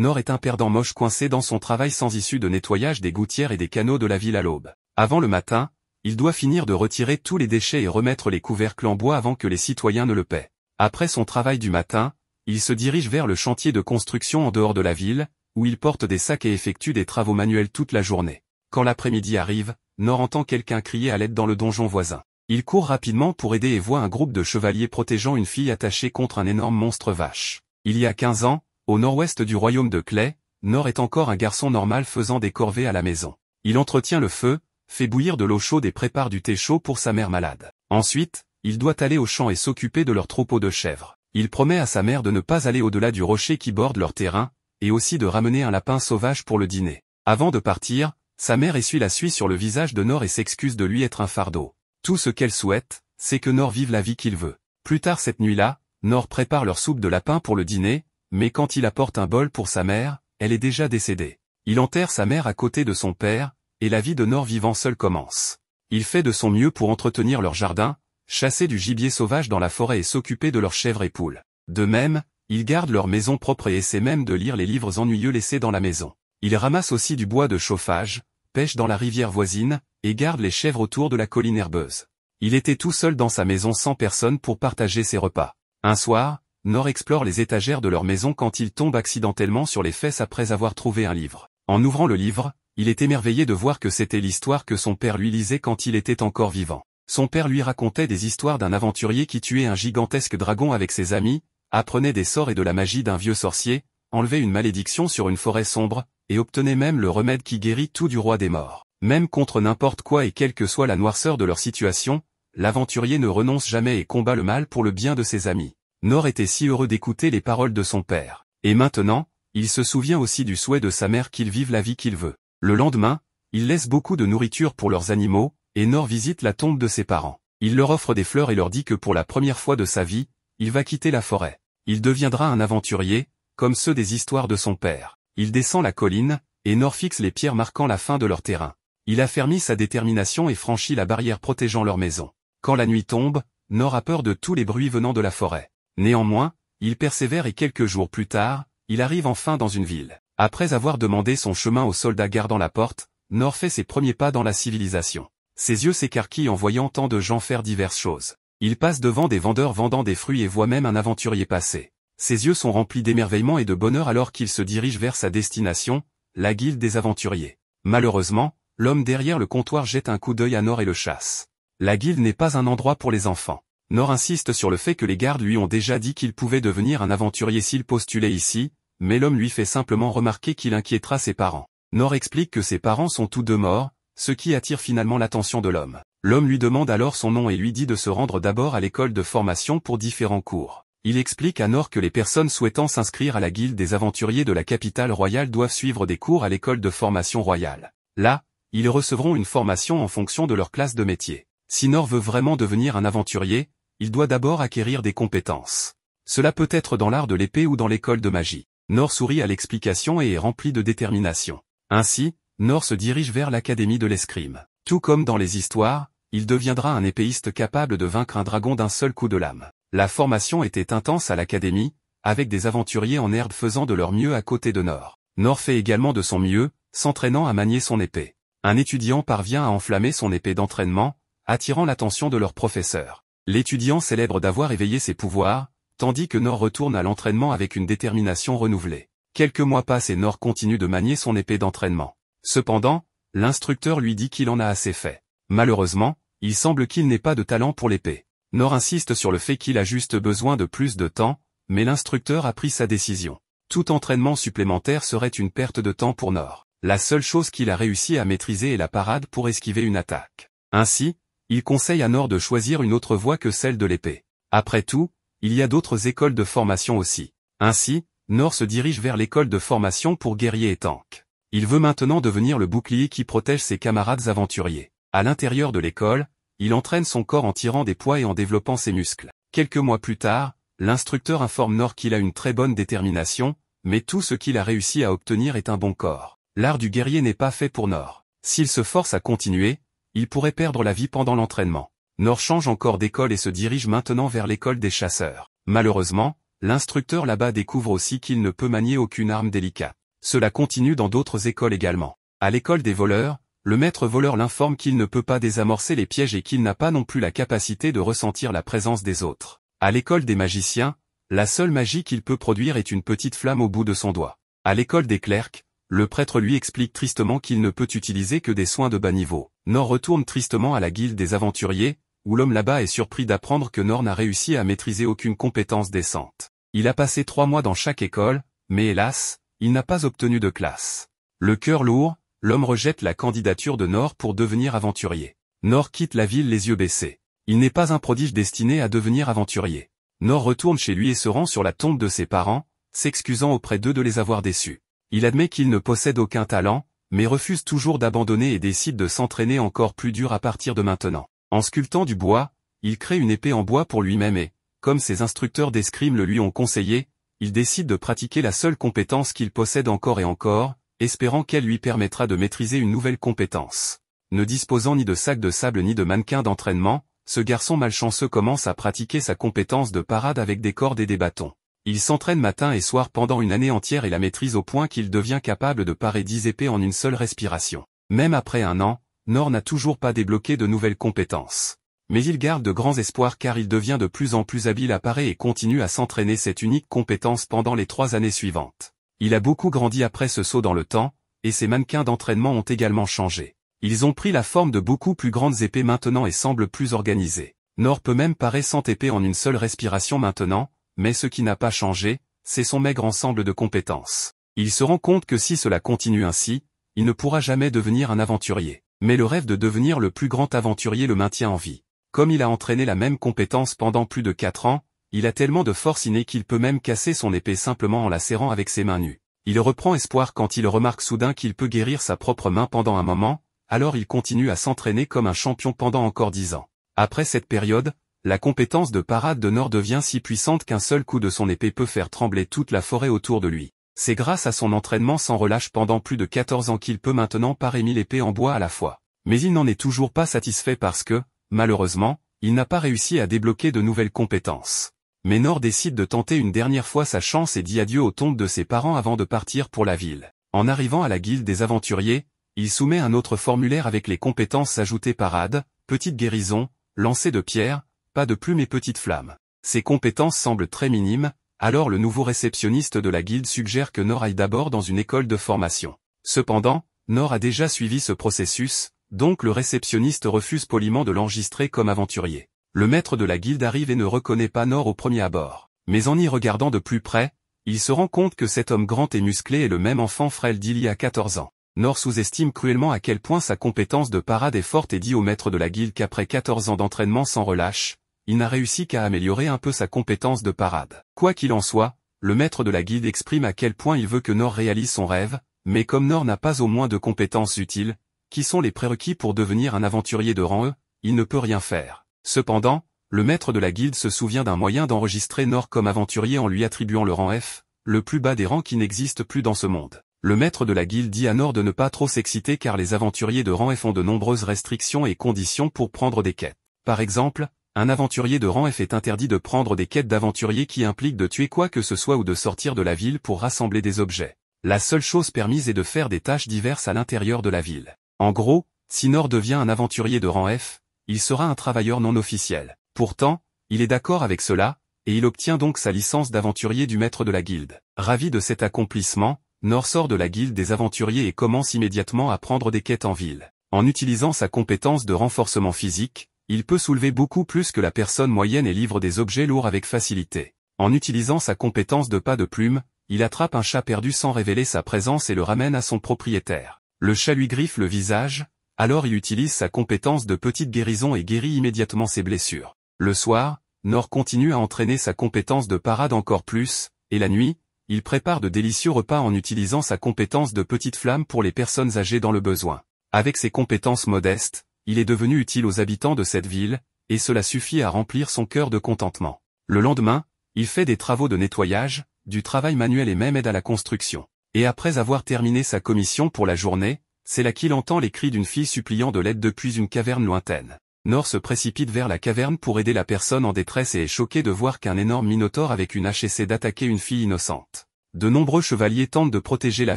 Nord est un perdant moche coincé dans son travail sans issue de nettoyage des gouttières et des canaux de la ville à l'aube. Avant le matin, il doit finir de retirer tous les déchets et remettre les couvercles en bois avant que les citoyens ne le paient. Après son travail du matin, il se dirige vers le chantier de construction en dehors de la ville, où il porte des sacs et effectue des travaux manuels toute la journée. Quand l'après-midi arrive, Nord entend quelqu'un crier à l'aide dans le donjon voisin. Il court rapidement pour aider et voit un groupe de chevaliers protégeant une fille attachée contre un énorme monstre vache. Il y a 15 ans, au nord-ouest du royaume de Clay, Nord est encore un garçon normal faisant des corvées à la maison. Il entretient le feu, fait bouillir de l'eau chaude et prépare du thé chaud pour sa mère malade. Ensuite, il doit aller au champ et s'occuper de leur troupeau de chèvres. Il promet à sa mère de ne pas aller au-delà du rocher qui borde leur terrain, et aussi de ramener un lapin sauvage pour le dîner. Avant de partir, sa mère essuie la suie sur le visage de Nord et s'excuse de lui être un fardeau. Tout ce qu'elle souhaite, c'est que Nord vive la vie qu'il veut. Plus tard cette nuit-là, Nord prépare leur soupe de lapin pour le dîner, mais quand il apporte un bol pour sa mère, elle est déjà décédée. Il enterre sa mère à côté de son père, et la vie de Nord vivant seul commence. Il fait de son mieux pour entretenir leur jardin, chasser du gibier sauvage dans la forêt et s'occuper de leurs chèvres et poules. De même, il garde leur maison propre et essaie même de lire les livres ennuyeux laissés dans la maison. Il ramasse aussi du bois de chauffage, pêche dans la rivière voisine, et garde les chèvres autour de la colline herbeuse. Il était tout seul dans sa maison sans personne pour partager ses repas. Un soir, Nord explore les étagères de leur maison quand il tombe accidentellement sur les fesses après avoir trouvé un livre. En ouvrant le livre, il est émerveillé de voir que c'était l'histoire que son père lui lisait quand il était encore vivant. Son père lui racontait des histoires d'un aventurier qui tuait un gigantesque dragon avec ses amis, apprenait des sorts et de la magie d'un vieux sorcier, enlevait une malédiction sur une forêt sombre, et obtenait même le remède qui guérit tout du roi des morts. Même contre n'importe quoi et quelle que soit la noirceur de leur situation, l'aventurier ne renonce jamais et combat le mal pour le bien de ses amis. Nord était si heureux d'écouter les paroles de son père. Et maintenant, il se souvient aussi du souhait de sa mère qu'il vive la vie qu'il veut. Le lendemain, il laisse beaucoup de nourriture pour leurs animaux, et Nord visite la tombe de ses parents. Il leur offre des fleurs et leur dit que pour la première fois de sa vie, il va quitter la forêt. Il deviendra un aventurier, comme ceux des histoires de son père. Il descend la colline, et Nord fixe les pierres marquant la fin de leur terrain. Il affermit sa détermination et franchit la barrière protégeant leur maison. Quand la nuit tombe, Nord a peur de tous les bruits venant de la forêt. Néanmoins, il persévère et quelques jours plus tard, il arrive enfin dans une ville. Après avoir demandé son chemin aux soldats gardant la porte, Nord fait ses premiers pas dans la civilisation. Ses yeux s'écarquillent en voyant tant de gens faire diverses choses. Il passe devant des vendeurs vendant des fruits et voit même un aventurier passer. Ses yeux sont remplis d'émerveillement et de bonheur alors qu'il se dirige vers sa destination, la guilde des aventuriers. Malheureusement, l'homme derrière le comptoir jette un coup d'œil à Nord et le chasse. La guilde n'est pas un endroit pour les enfants. Nord insiste sur le fait que les gardes lui ont déjà dit qu'il pouvait devenir un aventurier s'il postulait ici, mais l'homme lui fait simplement remarquer qu'il inquiétera ses parents. Nord explique que ses parents sont tous deux morts, ce qui attire finalement l'attention de l'homme. L'homme lui demande alors son nom et lui dit de se rendre d'abord à l'école de formation pour différents cours. Il explique à Nord que les personnes souhaitant s'inscrire à la guilde des aventuriers de la capitale royale doivent suivre des cours à l'école de formation royale. Là, ils recevront une formation en fonction de leur classe de métier. Si Nord veut vraiment devenir un aventurier, il doit d'abord acquérir des compétences. Cela peut être dans l'art de l'épée ou dans l'école de magie. Nord sourit à l'explication et est rempli de détermination. Ainsi, Nord se dirige vers l'académie de l'escrime. Tout comme dans les histoires, il deviendra un épéiste capable de vaincre un dragon d'un seul coup de lame. La formation était intense à l'académie, avec des aventuriers en herbe faisant de leur mieux à côté de Nord. Nord fait également de son mieux, s'entraînant à manier son épée. Un étudiant parvient à enflammer son épée d'entraînement, attirant l'attention de leur professeur. L'étudiant célèbre d'avoir éveillé ses pouvoirs, tandis que Nord retourne à l'entraînement avec une détermination renouvelée. Quelques mois passent et Nord continue de manier son épée d'entraînement. Cependant, l'instructeur lui dit qu'il en a assez fait. Malheureusement, il semble qu'il n'ait pas de talent pour l'épée. Nord insiste sur le fait qu'il a juste besoin de plus de temps, mais l'instructeur a pris sa décision. Tout entraînement supplémentaire serait une perte de temps pour Nord. La seule chose qu'il a réussi à maîtriser est la parade pour esquiver une attaque. Ainsi, il conseille à Nord de choisir une autre voie que celle de l'épée. Après tout, il y a d'autres écoles de formation aussi. Ainsi, Nord se dirige vers l'école de formation pour guerrier et tank. Il veut maintenant devenir le bouclier qui protège ses camarades aventuriers. À l'intérieur de l'école, il entraîne son corps en tirant des poids et en développant ses muscles. Quelques mois plus tard, l'instructeur informe Nord qu'il a une très bonne détermination, mais tout ce qu'il a réussi à obtenir est un bon corps. L'art du guerrier n'est pas fait pour Nord. S'il se force à continuer, il pourrait perdre la vie pendant l'entraînement. Nord change encore d'école et se dirige maintenant vers l'école des chasseurs. Malheureusement, l'instructeur là-bas découvre aussi qu'il ne peut manier aucune arme délicate. Cela continue dans d'autres écoles également. À l'école des voleurs, le maître voleur l'informe qu'il ne peut pas désamorcer les pièges et qu'il n'a pas non plus la capacité de ressentir la présence des autres. À l'école des magiciens, la seule magie qu'il peut produire est une petite flamme au bout de son doigt. À l'école des clercs, le prêtre lui explique tristement qu'il ne peut utiliser que des soins de bas niveau. Nord retourne tristement à la guilde des aventuriers, où l'homme là-bas est surpris d'apprendre que Nord n'a réussi à maîtriser aucune compétence décente. Il a passé 3 mois dans chaque école, mais hélas, il n'a pas obtenu de classe. Le cœur lourd, l'homme rejette la candidature de Nord pour devenir aventurier. Nord quitte la ville les yeux baissés. Il n'est pas un prodige destiné à devenir aventurier. Nord retourne chez lui et se rend sur la tombe de ses parents, s'excusant auprès d'eux de les avoir déçus. Il admet qu'il ne possède aucun talent, mais refuse toujours d'abandonner et décide de s'entraîner encore plus dur à partir de maintenant. En sculptant du bois, il crée une épée en bois pour lui-même et, comme ses instructeurs d'escrime le lui ont conseillé, il décide de pratiquer la seule compétence qu'il possède encore et encore, espérant qu'elle lui permettra de maîtriser une nouvelle compétence. Ne disposant ni de sac de sable ni de mannequin d'entraînement, ce garçon malchanceux commence à pratiquer sa compétence de parade avec des cordes et des bâtons. Il s'entraîne matin et soir pendant une année entière et la maîtrise au point qu'il devient capable de parer 10 épées en une seule respiration. Même après un an, Nord n'a toujours pas débloqué de nouvelles compétences. Mais il garde de grands espoirs car il devient de plus en plus habile à parer et continue à s'entraîner cette unique compétence pendant les 3 années suivantes. Il a beaucoup grandi après ce saut dans le temps, et ses mannequins d'entraînement ont également changé. Ils ont pris la forme de beaucoup plus grandes épées maintenant et semblent plus organisés. Nord peut même parer 100 épées en une seule respiration maintenant, mais ce qui n'a pas changé, c'est son maigre ensemble de compétences. Il se rend compte que si cela continue ainsi, il ne pourra jamais devenir un aventurier. Mais le rêve de devenir le plus grand aventurier le maintient en vie. Comme il a entraîné la même compétence pendant plus de 4 ans, il a tellement de force innée qu'il peut même casser son épée simplement en la serrant avec ses mains nues. Il reprend espoir quand il remarque soudain qu'il peut guérir sa propre main pendant un moment, alors il continue à s'entraîner comme un champion pendant encore 10 ans. Après cette période, la compétence de parade de Nord devient si puissante qu'un seul coup de son épée peut faire trembler toute la forêt autour de lui. C'est grâce à son entraînement sans relâche pendant plus de 14 ans qu'il peut maintenant parer 1000 épées en bois à la fois. Mais il n'en est toujours pas satisfait parce que, malheureusement, il n'a pas réussi à débloquer de nouvelles compétences. Mais Nord décide de tenter une dernière fois sa chance et dit adieu aux tombes de ses parents avant de partir pour la ville. En arrivant à la guilde des aventuriers, il soumet un autre formulaire avec les compétences ajoutées parade, petite guérison, lancer de pierre, pas de plume et petite flamme. Ces compétences semblent très minimes, alors le nouveau réceptionniste de la guilde suggère que Nord aille d'abord dans une école de formation. Cependant, Nord a déjà suivi ce processus, donc le réceptionniste refuse poliment de l'enregistrer comme aventurier. Le maître de la guilde arrive et ne reconnaît pas Nord au premier abord. Mais en y regardant de plus près, il se rend compte que cet homme grand et musclé est le même enfant frêle d'il y a 14 ans. Nord sous-estime cruellement à quel point sa compétence de parade est forte et dit au maître de la guilde qu'après 14 ans d'entraînement sans relâche, il n'a réussi qu'à améliorer un peu sa compétence de parade. Quoi qu'il en soit, le maître de la guilde exprime à quel point il veut que Nord réalise son rêve, mais comme Nord n'a pas au moins de compétences utiles, qui sont les prérequis pour devenir un aventurier de rang E, il ne peut rien faire. Cependant, le maître de la guilde se souvient d'un moyen d'enregistrer Nord comme aventurier en lui attribuant le rang F, le plus bas des rangs qui n'existe plus dans ce monde. Le maître de la guilde dit à Nord de ne pas trop s'exciter car les aventuriers de rang F ont de nombreuses restrictions et conditions pour prendre des quêtes. Par exemple, un aventurier de rang F est interdit de prendre des quêtes d'aventurier qui impliquent de tuer quoi que ce soit ou de sortir de la ville pour rassembler des objets. La seule chose permise est de faire des tâches diverses à l'intérieur de la ville. En gros, si Nord devient un aventurier de rang F, il sera un travailleur non officiel. Pourtant, il est d'accord avec cela, et il obtient donc sa licence d'aventurier du maître de la guilde. Ravi de cet accomplissement, Nord sort de la guilde des aventuriers et commence immédiatement à prendre des quêtes en ville. En utilisant sa compétence de renforcement physique, il peut soulever beaucoup plus que la personne moyenne et livre des objets lourds avec facilité. En utilisant sa compétence de pas de plume, il attrape un chat perdu sans révéler sa présence et le ramène à son propriétaire. Le chat lui griffe le visage, alors il utilise sa compétence de petite guérison et guérit immédiatement ses blessures. Le soir, Nord continue à entraîner sa compétence de parade encore plus, et la nuit, il prépare de délicieux repas en utilisant sa compétence de petite flamme pour les personnes âgées dans le besoin. Avec ses compétences modestes, il est devenu utile aux habitants de cette ville, et cela suffit à remplir son cœur de contentement. Le lendemain, il fait des travaux de nettoyage, du travail manuel et même aide à la construction. Et après avoir terminé sa commission pour la journée, c'est là qu'il entend les cris d'une fille suppliant de l'aide depuis une caverne lointaine. Nor se précipite vers la caverne pour aider la personne en détresse et est choqué de voir qu'un énorme minotaure avec une hache essaie d'attaquer une fille innocente. De nombreux chevaliers tentent de protéger la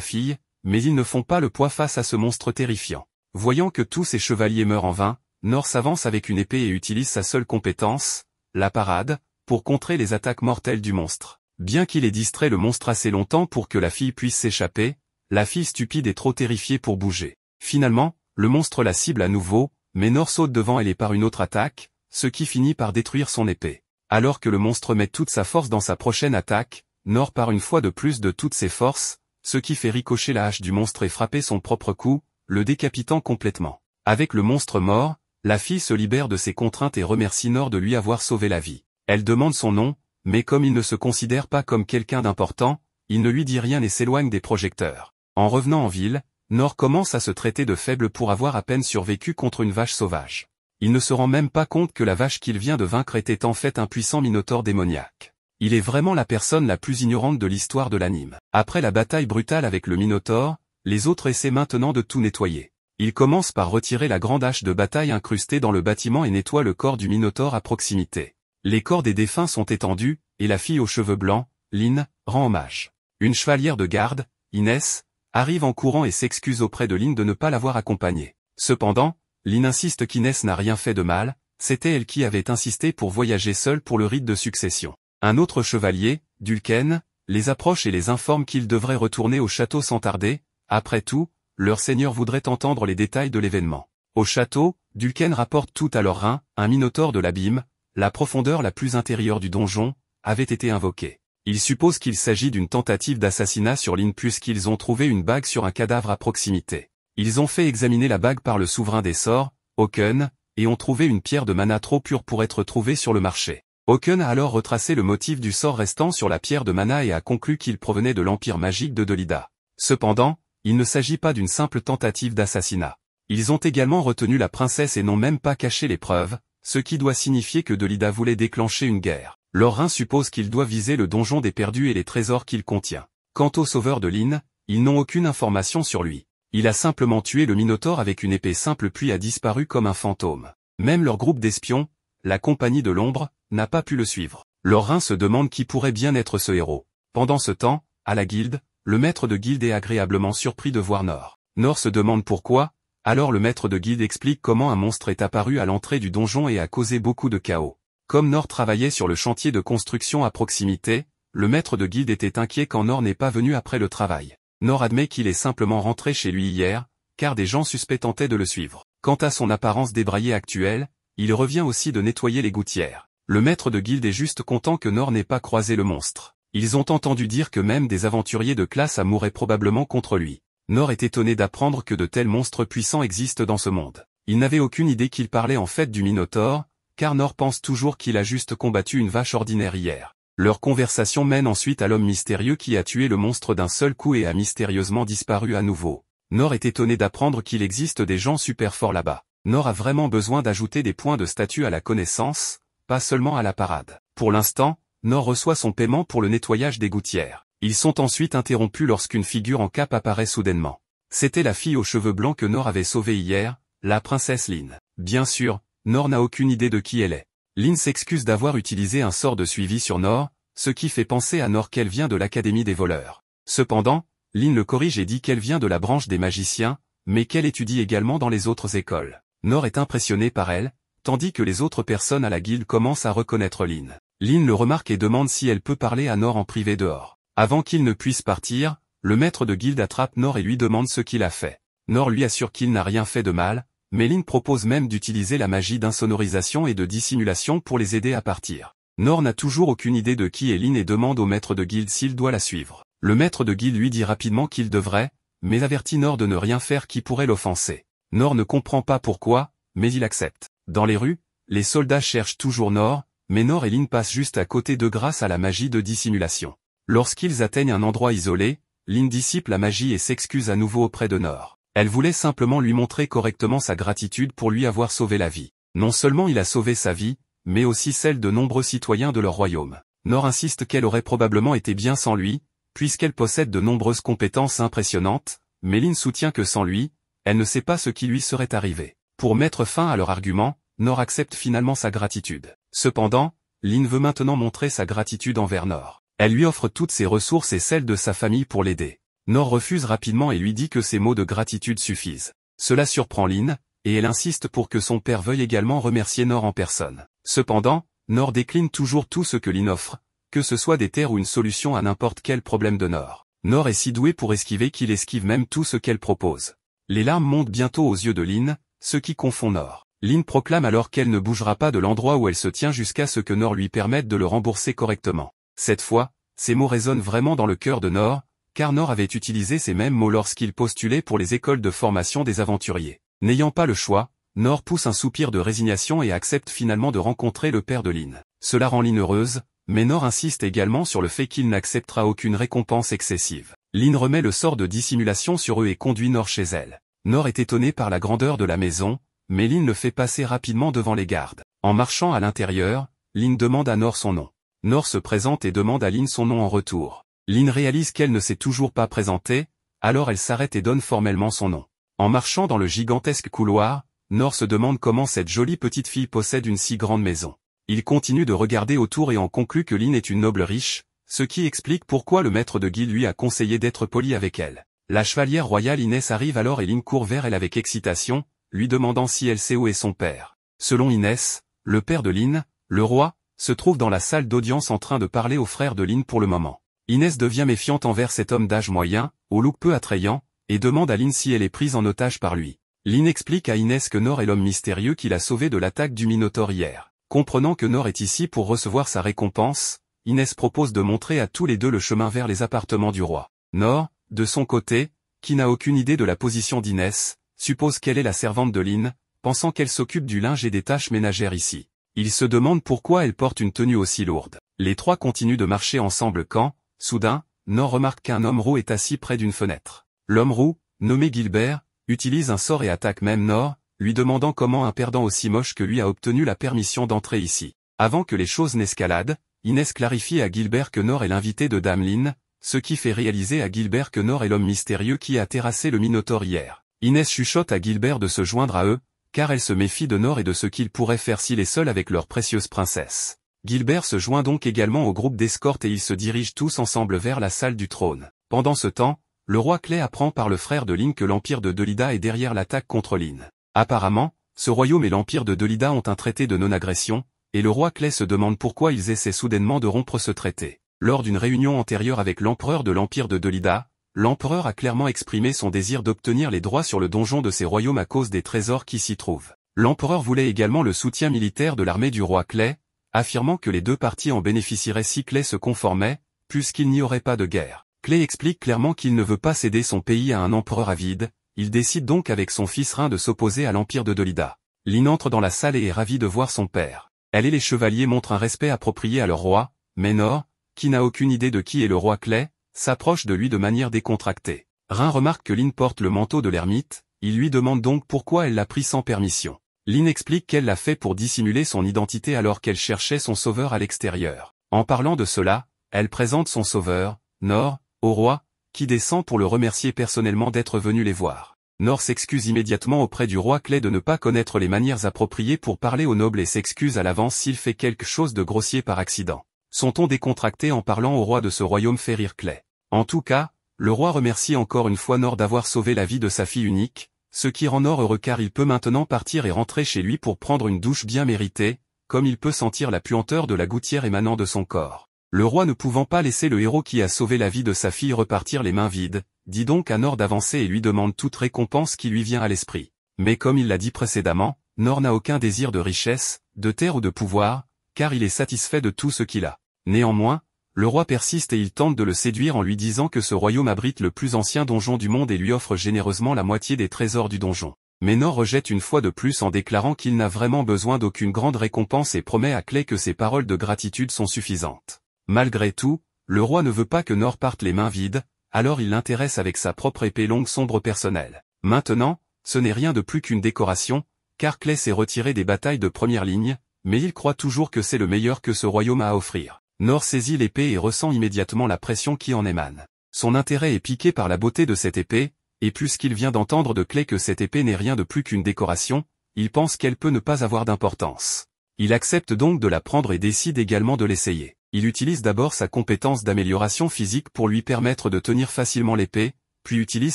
fille, mais ils ne font pas le poids face à ce monstre terrifiant. Voyant que tous ces chevaliers meurent en vain, Nor s'avance avec une épée et utilise sa seule compétence, la parade, pour contrer les attaques mortelles du monstre. Bien qu'il ait distrait le monstre assez longtemps pour que la fille puisse s'échapper, la fille stupide est trop terrifiée pour bouger. Finalement, le monstre la cible à nouveau, mais Nor saute devant elle et par une autre attaque, ce qui finit par détruire son épée. Alors que le monstre met toute sa force dans sa prochaine attaque, Nor part une fois de plus de toutes ses forces, ce qui fait ricocher la hache du monstre et frapper son propre coup, le décapitant complètement. Avec le monstre mort, la fille se libère de ses contraintes et remercie Nor de lui avoir sauvé la vie. Elle demande son nom, mais comme il ne se considère pas comme quelqu'un d'important, il ne lui dit rien et s'éloigne des projecteurs. En revenant en ville, Nor commence à se traiter de faible pour avoir à peine survécu contre une vache sauvage. Il ne se rend même pas compte que la vache qu'il vient de vaincre était en fait un puissant minotaure démoniaque. Il est vraiment la personne la plus ignorante de l'histoire de l'anime. Après la bataille brutale avec le minotaure, les autres essaient maintenant de tout nettoyer. Ils commencent par retirer la grande hache de bataille incrustée dans le bâtiment et nettoient le corps du minotaure à proximité. Les corps des défunts sont étendus, et la fille aux cheveux blancs, Lynn, rend hommage. Une chevalière de garde, Inès, arrive en courant et s'excuse auprès de Lynn de ne pas l'avoir accompagnée. Cependant, Lynn insiste qu'Inès n'a rien fait de mal, c'était elle qui avait insisté pour voyager seule pour le rite de succession. Un autre chevalier, Dulken, les approche et les informe qu'ils devraient retourner au château sans tarder. Après tout, leur seigneur voudrait entendre les détails de l'événement. Au château, Dulken rapporte tout à leur rein, un minotaure de l'abîme, la profondeur la plus intérieure du donjon, avait été invoquée. Ils supposent qu'il s'agit d'une tentative d'assassinat sur Lynn puisqu'ils ont trouvé une bague sur un cadavre à proximité. Ils ont fait examiner la bague par le souverain des sorts, Oken, et ont trouvé une pierre de mana trop pure pour être trouvée sur le marché. Oken a alors retracé le motif du sort restant sur la pierre de mana et a conclu qu'il provenait de l'empire magique de Dolida. Cependant, il ne s'agit pas d'une simple tentative d'assassinat. Ils ont également retenu la princesse et n'ont même pas caché les preuves, ce qui doit signifier que Dolida voulait déclencher une guerre. Leur rein suppose qu'ils doivent viser le donjon des perdus et les trésors qu'il contient. Quant au sauveur de Lynn, ils n'ont aucune information sur lui. Il a simplement tué le minotaure avec une épée simple puis a disparu comme un fantôme. Même leur groupe d'espions, la compagnie de l'ombre, n'a pas pu le suivre. Leur rein se demande qui pourrait bien être ce héros. Pendant ce temps, à la guilde, le maître de guilde est agréablement surpris de voir Nor. Nor se demande pourquoi, alors le maître de guilde explique comment un monstre est apparu à l'entrée du donjon et a causé beaucoup de chaos. Comme Nor travaillait sur le chantier de construction à proximité, le maître de guilde était inquiet quand Nor n'est pas venu après le travail. Nor admet qu'il est simplement rentré chez lui hier, car des gens suspects tentaient de le suivre. Quant à son apparence débraillée actuelle, il revient aussi de nettoyer les gouttières. Le maître de guilde est juste content que Nor n'ait pas croisé le monstre. Ils ont entendu dire que même des aventuriers de classe mourraient probablement contre lui. Nor est étonné d'apprendre que de tels monstres puissants existent dans ce monde. Il n'avait aucune idée qu'il parlait en fait du Minotaure, car Nor pense toujours qu'il a juste combattu une vache ordinaire hier. Leur conversation mène ensuite à l'homme mystérieux qui a tué le monstre d'un seul coup et a mystérieusement disparu à nouveau. Nor est étonné d'apprendre qu'il existe des gens super forts là-bas. Nor a vraiment besoin d'ajouter des points de statut à la connaissance, pas seulement à la parade. Pour l'instant, Nor reçoit son paiement pour le nettoyage des gouttières. Ils sont ensuite interrompus lorsqu'une figure en cape apparaît soudainement. C'était la fille aux cheveux blancs que Nor avait sauvée hier, la princesse Lynn. Bien sûr, Nor n'a aucune idée de qui elle est. Lynn s'excuse d'avoir utilisé un sort de suivi sur Nor, ce qui fait penser à Nor qu'elle vient de l'académie des voleurs. Cependant, Lynn le corrige et dit qu'elle vient de la branche des magiciens, mais qu'elle étudie également dans les autres écoles. Nor est impressionné par elle, tandis que les autres personnes à la guilde commencent à reconnaître Lynn. Lynn le remarque et demande si elle peut parler à Nor en privé dehors. Avant qu'il ne puisse partir, le maître de guilde attrape Nor et lui demande ce qu'il a fait. Nor lui assure qu'il n'a rien fait de mal, mais Lynn propose même d'utiliser la magie d'insonorisation et de dissimulation pour les aider à partir. Nor n'a toujours aucune idée de qui est Lynn et demande au maître de guilde s'il doit la suivre. Le maître de guilde lui dit rapidement qu'il devrait, mais avertit Nor de ne rien faire qui pourrait l'offenser. Nor ne comprend pas pourquoi, mais il accepte. Dans les rues, les soldats cherchent toujours Nor, mais Nor et Lynn passent juste à côté d'eux grâce à la magie de dissimulation. Lorsqu'ils atteignent un endroit isolé, Lynn dissipe la magie et s'excuse à nouveau auprès de Nor. Elle voulait simplement lui montrer correctement sa gratitude pour lui avoir sauvé la vie. Non seulement il a sauvé sa vie, mais aussi celle de nombreux citoyens de leur royaume. Nor insiste qu'elle aurait probablement été bien sans lui, puisqu'elle possède de nombreuses compétences impressionnantes, mais Lynn soutient que sans lui, elle ne sait pas ce qui lui serait arrivé. Pour mettre fin à leur argument, Nor accepte finalement sa gratitude. Cependant, Lin veut maintenant montrer sa gratitude envers Nor. Elle lui offre toutes ses ressources et celles de sa famille pour l'aider. Nor refuse rapidement et lui dit que ses mots de gratitude suffisent. Cela surprend Lin, et elle insiste pour que son père veuille également remercier Nor en personne. Cependant, Nor décline toujours tout ce que Lin offre, que ce soit des terres ou une solution à n'importe quel problème de Nor. Nor est si doué pour esquiver qu'il esquive même tout ce qu'elle propose. Les larmes montent bientôt aux yeux de Lin, ce qui confond Nor. Lin proclame alors qu'elle ne bougera pas de l'endroit où elle se tient jusqu'à ce que Nor lui permette de le rembourser correctement. Cette fois, ces mots résonnent vraiment dans le cœur de Nor, car Nor avait utilisé ces mêmes mots lorsqu'il postulait pour les écoles de formation des aventuriers. N'ayant pas le choix, Nor pousse un soupir de résignation et accepte finalement de rencontrer le père de Lin. Cela rend Lin heureuse, mais Nor insiste également sur le fait qu'il n'acceptera aucune récompense excessive. Lin remet le sort de dissimulation sur eux et conduit Nor chez elle. Nor est étonné par la grandeur de la maison, mais Lin le fait passer rapidement devant les gardes. En marchant à l'intérieur, Lin demande à Nor son nom. Nor se présente et demande à Lin son nom en retour. Lin réalise qu'elle ne s'est toujours pas présentée, alors elle s'arrête et donne formellement son nom. En marchant dans le gigantesque couloir, Nor se demande comment cette jolie petite fille possède une si grande maison. Il continue de regarder autour et en conclut que Lin est une noble riche, ce qui explique pourquoi le maître de guilde lui a conseillé d'être poli avec elle. La chevalière royale Inès arrive alors et Lin court vers elle avec excitation, lui demandant si elle sait où est son père. Selon Inès, le père de Lin, le roi, se trouve dans la salle d'audience en train de parler au frère de Lin pour le moment. Inès devient méfiante envers cet homme d'âge moyen, au look peu attrayant, et demande à Lin si elle est prise en otage par lui. Lin explique à Inès que Nor est l'homme mystérieux qui l'a sauvé de l'attaque du Minotaure hier. Comprenant que Nor est ici pour recevoir sa récompense, Inès propose de montrer à tous les deux le chemin vers les appartements du roi. Nor, de son côté, qui n'a aucune idée de la position d'Inès, suppose qu'elle est la servante de Lin, pensant qu'elle s'occupe du linge et des tâches ménagères ici. Il se demande pourquoi elle porte une tenue aussi lourde. Les trois continuent de marcher ensemble quand, soudain, Nor remarque qu'un homme roux est assis près d'une fenêtre. L'homme roux, nommé Gilbert, utilise un sort et attaque même Nor, lui demandant comment un perdant aussi moche que lui a obtenu la permission d'entrer ici. Avant que les choses n'escaladent, Inès clarifie à Gilbert que Nor est l'invité de Dame Lin, ce qui fait réaliser à Gilbert que Nor est l'homme mystérieux qui a terrassé le Minotaure hier. Inès chuchote à Gilbert de se joindre à eux, car elle se méfie de Nor et de ce qu'il pourrait faire s'il est seul avec leur précieuse princesse. Gilbert se joint donc également au groupe d'escorte et ils se dirigent tous ensemble vers la salle du trône. Pendant ce temps, le roi Clay apprend par le frère de Lin que l'empire de Delida est derrière l'attaque contre Lin. Apparemment, ce royaume et l'empire de Delida ont un traité de non-agression, et le roi Clay se demande pourquoi ils essaient soudainement de rompre ce traité. Lors d'une réunion antérieure avec l'empereur de l'empire de Delida, l'empereur a clairement exprimé son désir d'obtenir les droits sur le donjon de ces royaumes à cause des trésors qui s'y trouvent. L'empereur voulait également le soutien militaire de l'armée du roi Clay, affirmant que les deux parties en bénéficieraient si Clay se conformait, puisqu'il n'y aurait pas de guerre. Clay explique clairement qu'il ne veut pas céder son pays à un empereur avide, il décide donc avec son fils Rhin de s'opposer à l'empire de Delida. Lin entre dans la salle et est ravie de voir son père. Elle et les chevaliers montrent un respect approprié à leur roi, mais Nor, qui n'a aucune idée de qui est le roi Clay, s'approche de lui de manière décontractée. Rhin remarque que Lin porte le manteau de l'ermite, il lui demande donc pourquoi elle l'a pris sans permission. Lin explique qu'elle l'a fait pour dissimuler son identité alors qu'elle cherchait son sauveur à l'extérieur. En parlant de cela, elle présente son sauveur, Nor, au roi, qui descend pour le remercier personnellement d'être venu les voir. Nor s'excuse immédiatement auprès du roi Clay de ne pas connaître les manières appropriées pour parler aux nobles et s'excuse à l'avance s'il fait quelque chose de grossier par accident. Son ton décontracté en parlant au roi de ce royaume fait rire Clay. En tout cas, le roi remercie encore une fois Nor d'avoir sauvé la vie de sa fille unique, ce qui rend Nor heureux car il peut maintenant partir et rentrer chez lui pour prendre une douche bien méritée, comme il peut sentir la puanteur de la gouttière émanant de son corps. Le roi ne pouvant pas laisser le héros qui a sauvé la vie de sa fille repartir les mains vides, dit donc à Nor d'avancer et lui demande toute récompense qui lui vient à l'esprit. Mais comme il l'a dit précédemment, Nor n'a aucun désir de richesse, de terre ou de pouvoir, car il est satisfait de tout ce qu'il a. Néanmoins, le roi persiste et il tente de le séduire en lui disant que ce royaume abrite le plus ancien donjon du monde et lui offre généreusement la moitié des trésors du donjon. Mais Nor rejette une fois de plus en déclarant qu'il n'a vraiment besoin d'aucune grande récompense et promet à Clay que ses paroles de gratitude sont suffisantes. Malgré tout, le roi ne veut pas que Nor parte les mains vides, alors il l'intéresse avec sa propre épée longue sombre personnelle. Maintenant, ce n'est rien de plus qu'une décoration, car Clay s'est retiré des batailles de première ligne, mais il croit toujours que c'est le meilleur que ce royaume a à offrir. Nor saisit l'épée et ressent immédiatement la pression qui en émane. Son intérêt est piqué par la beauté de cette épée, et puisqu'il vient d'entendre de Clay que cette épée n'est rien de plus qu'une décoration, il pense qu'elle peut ne pas avoir d'importance. Il accepte donc de la prendre et décide également de l'essayer. Il utilise d'abord sa compétence d'amélioration physique pour lui permettre de tenir facilement l'épée, puis utilise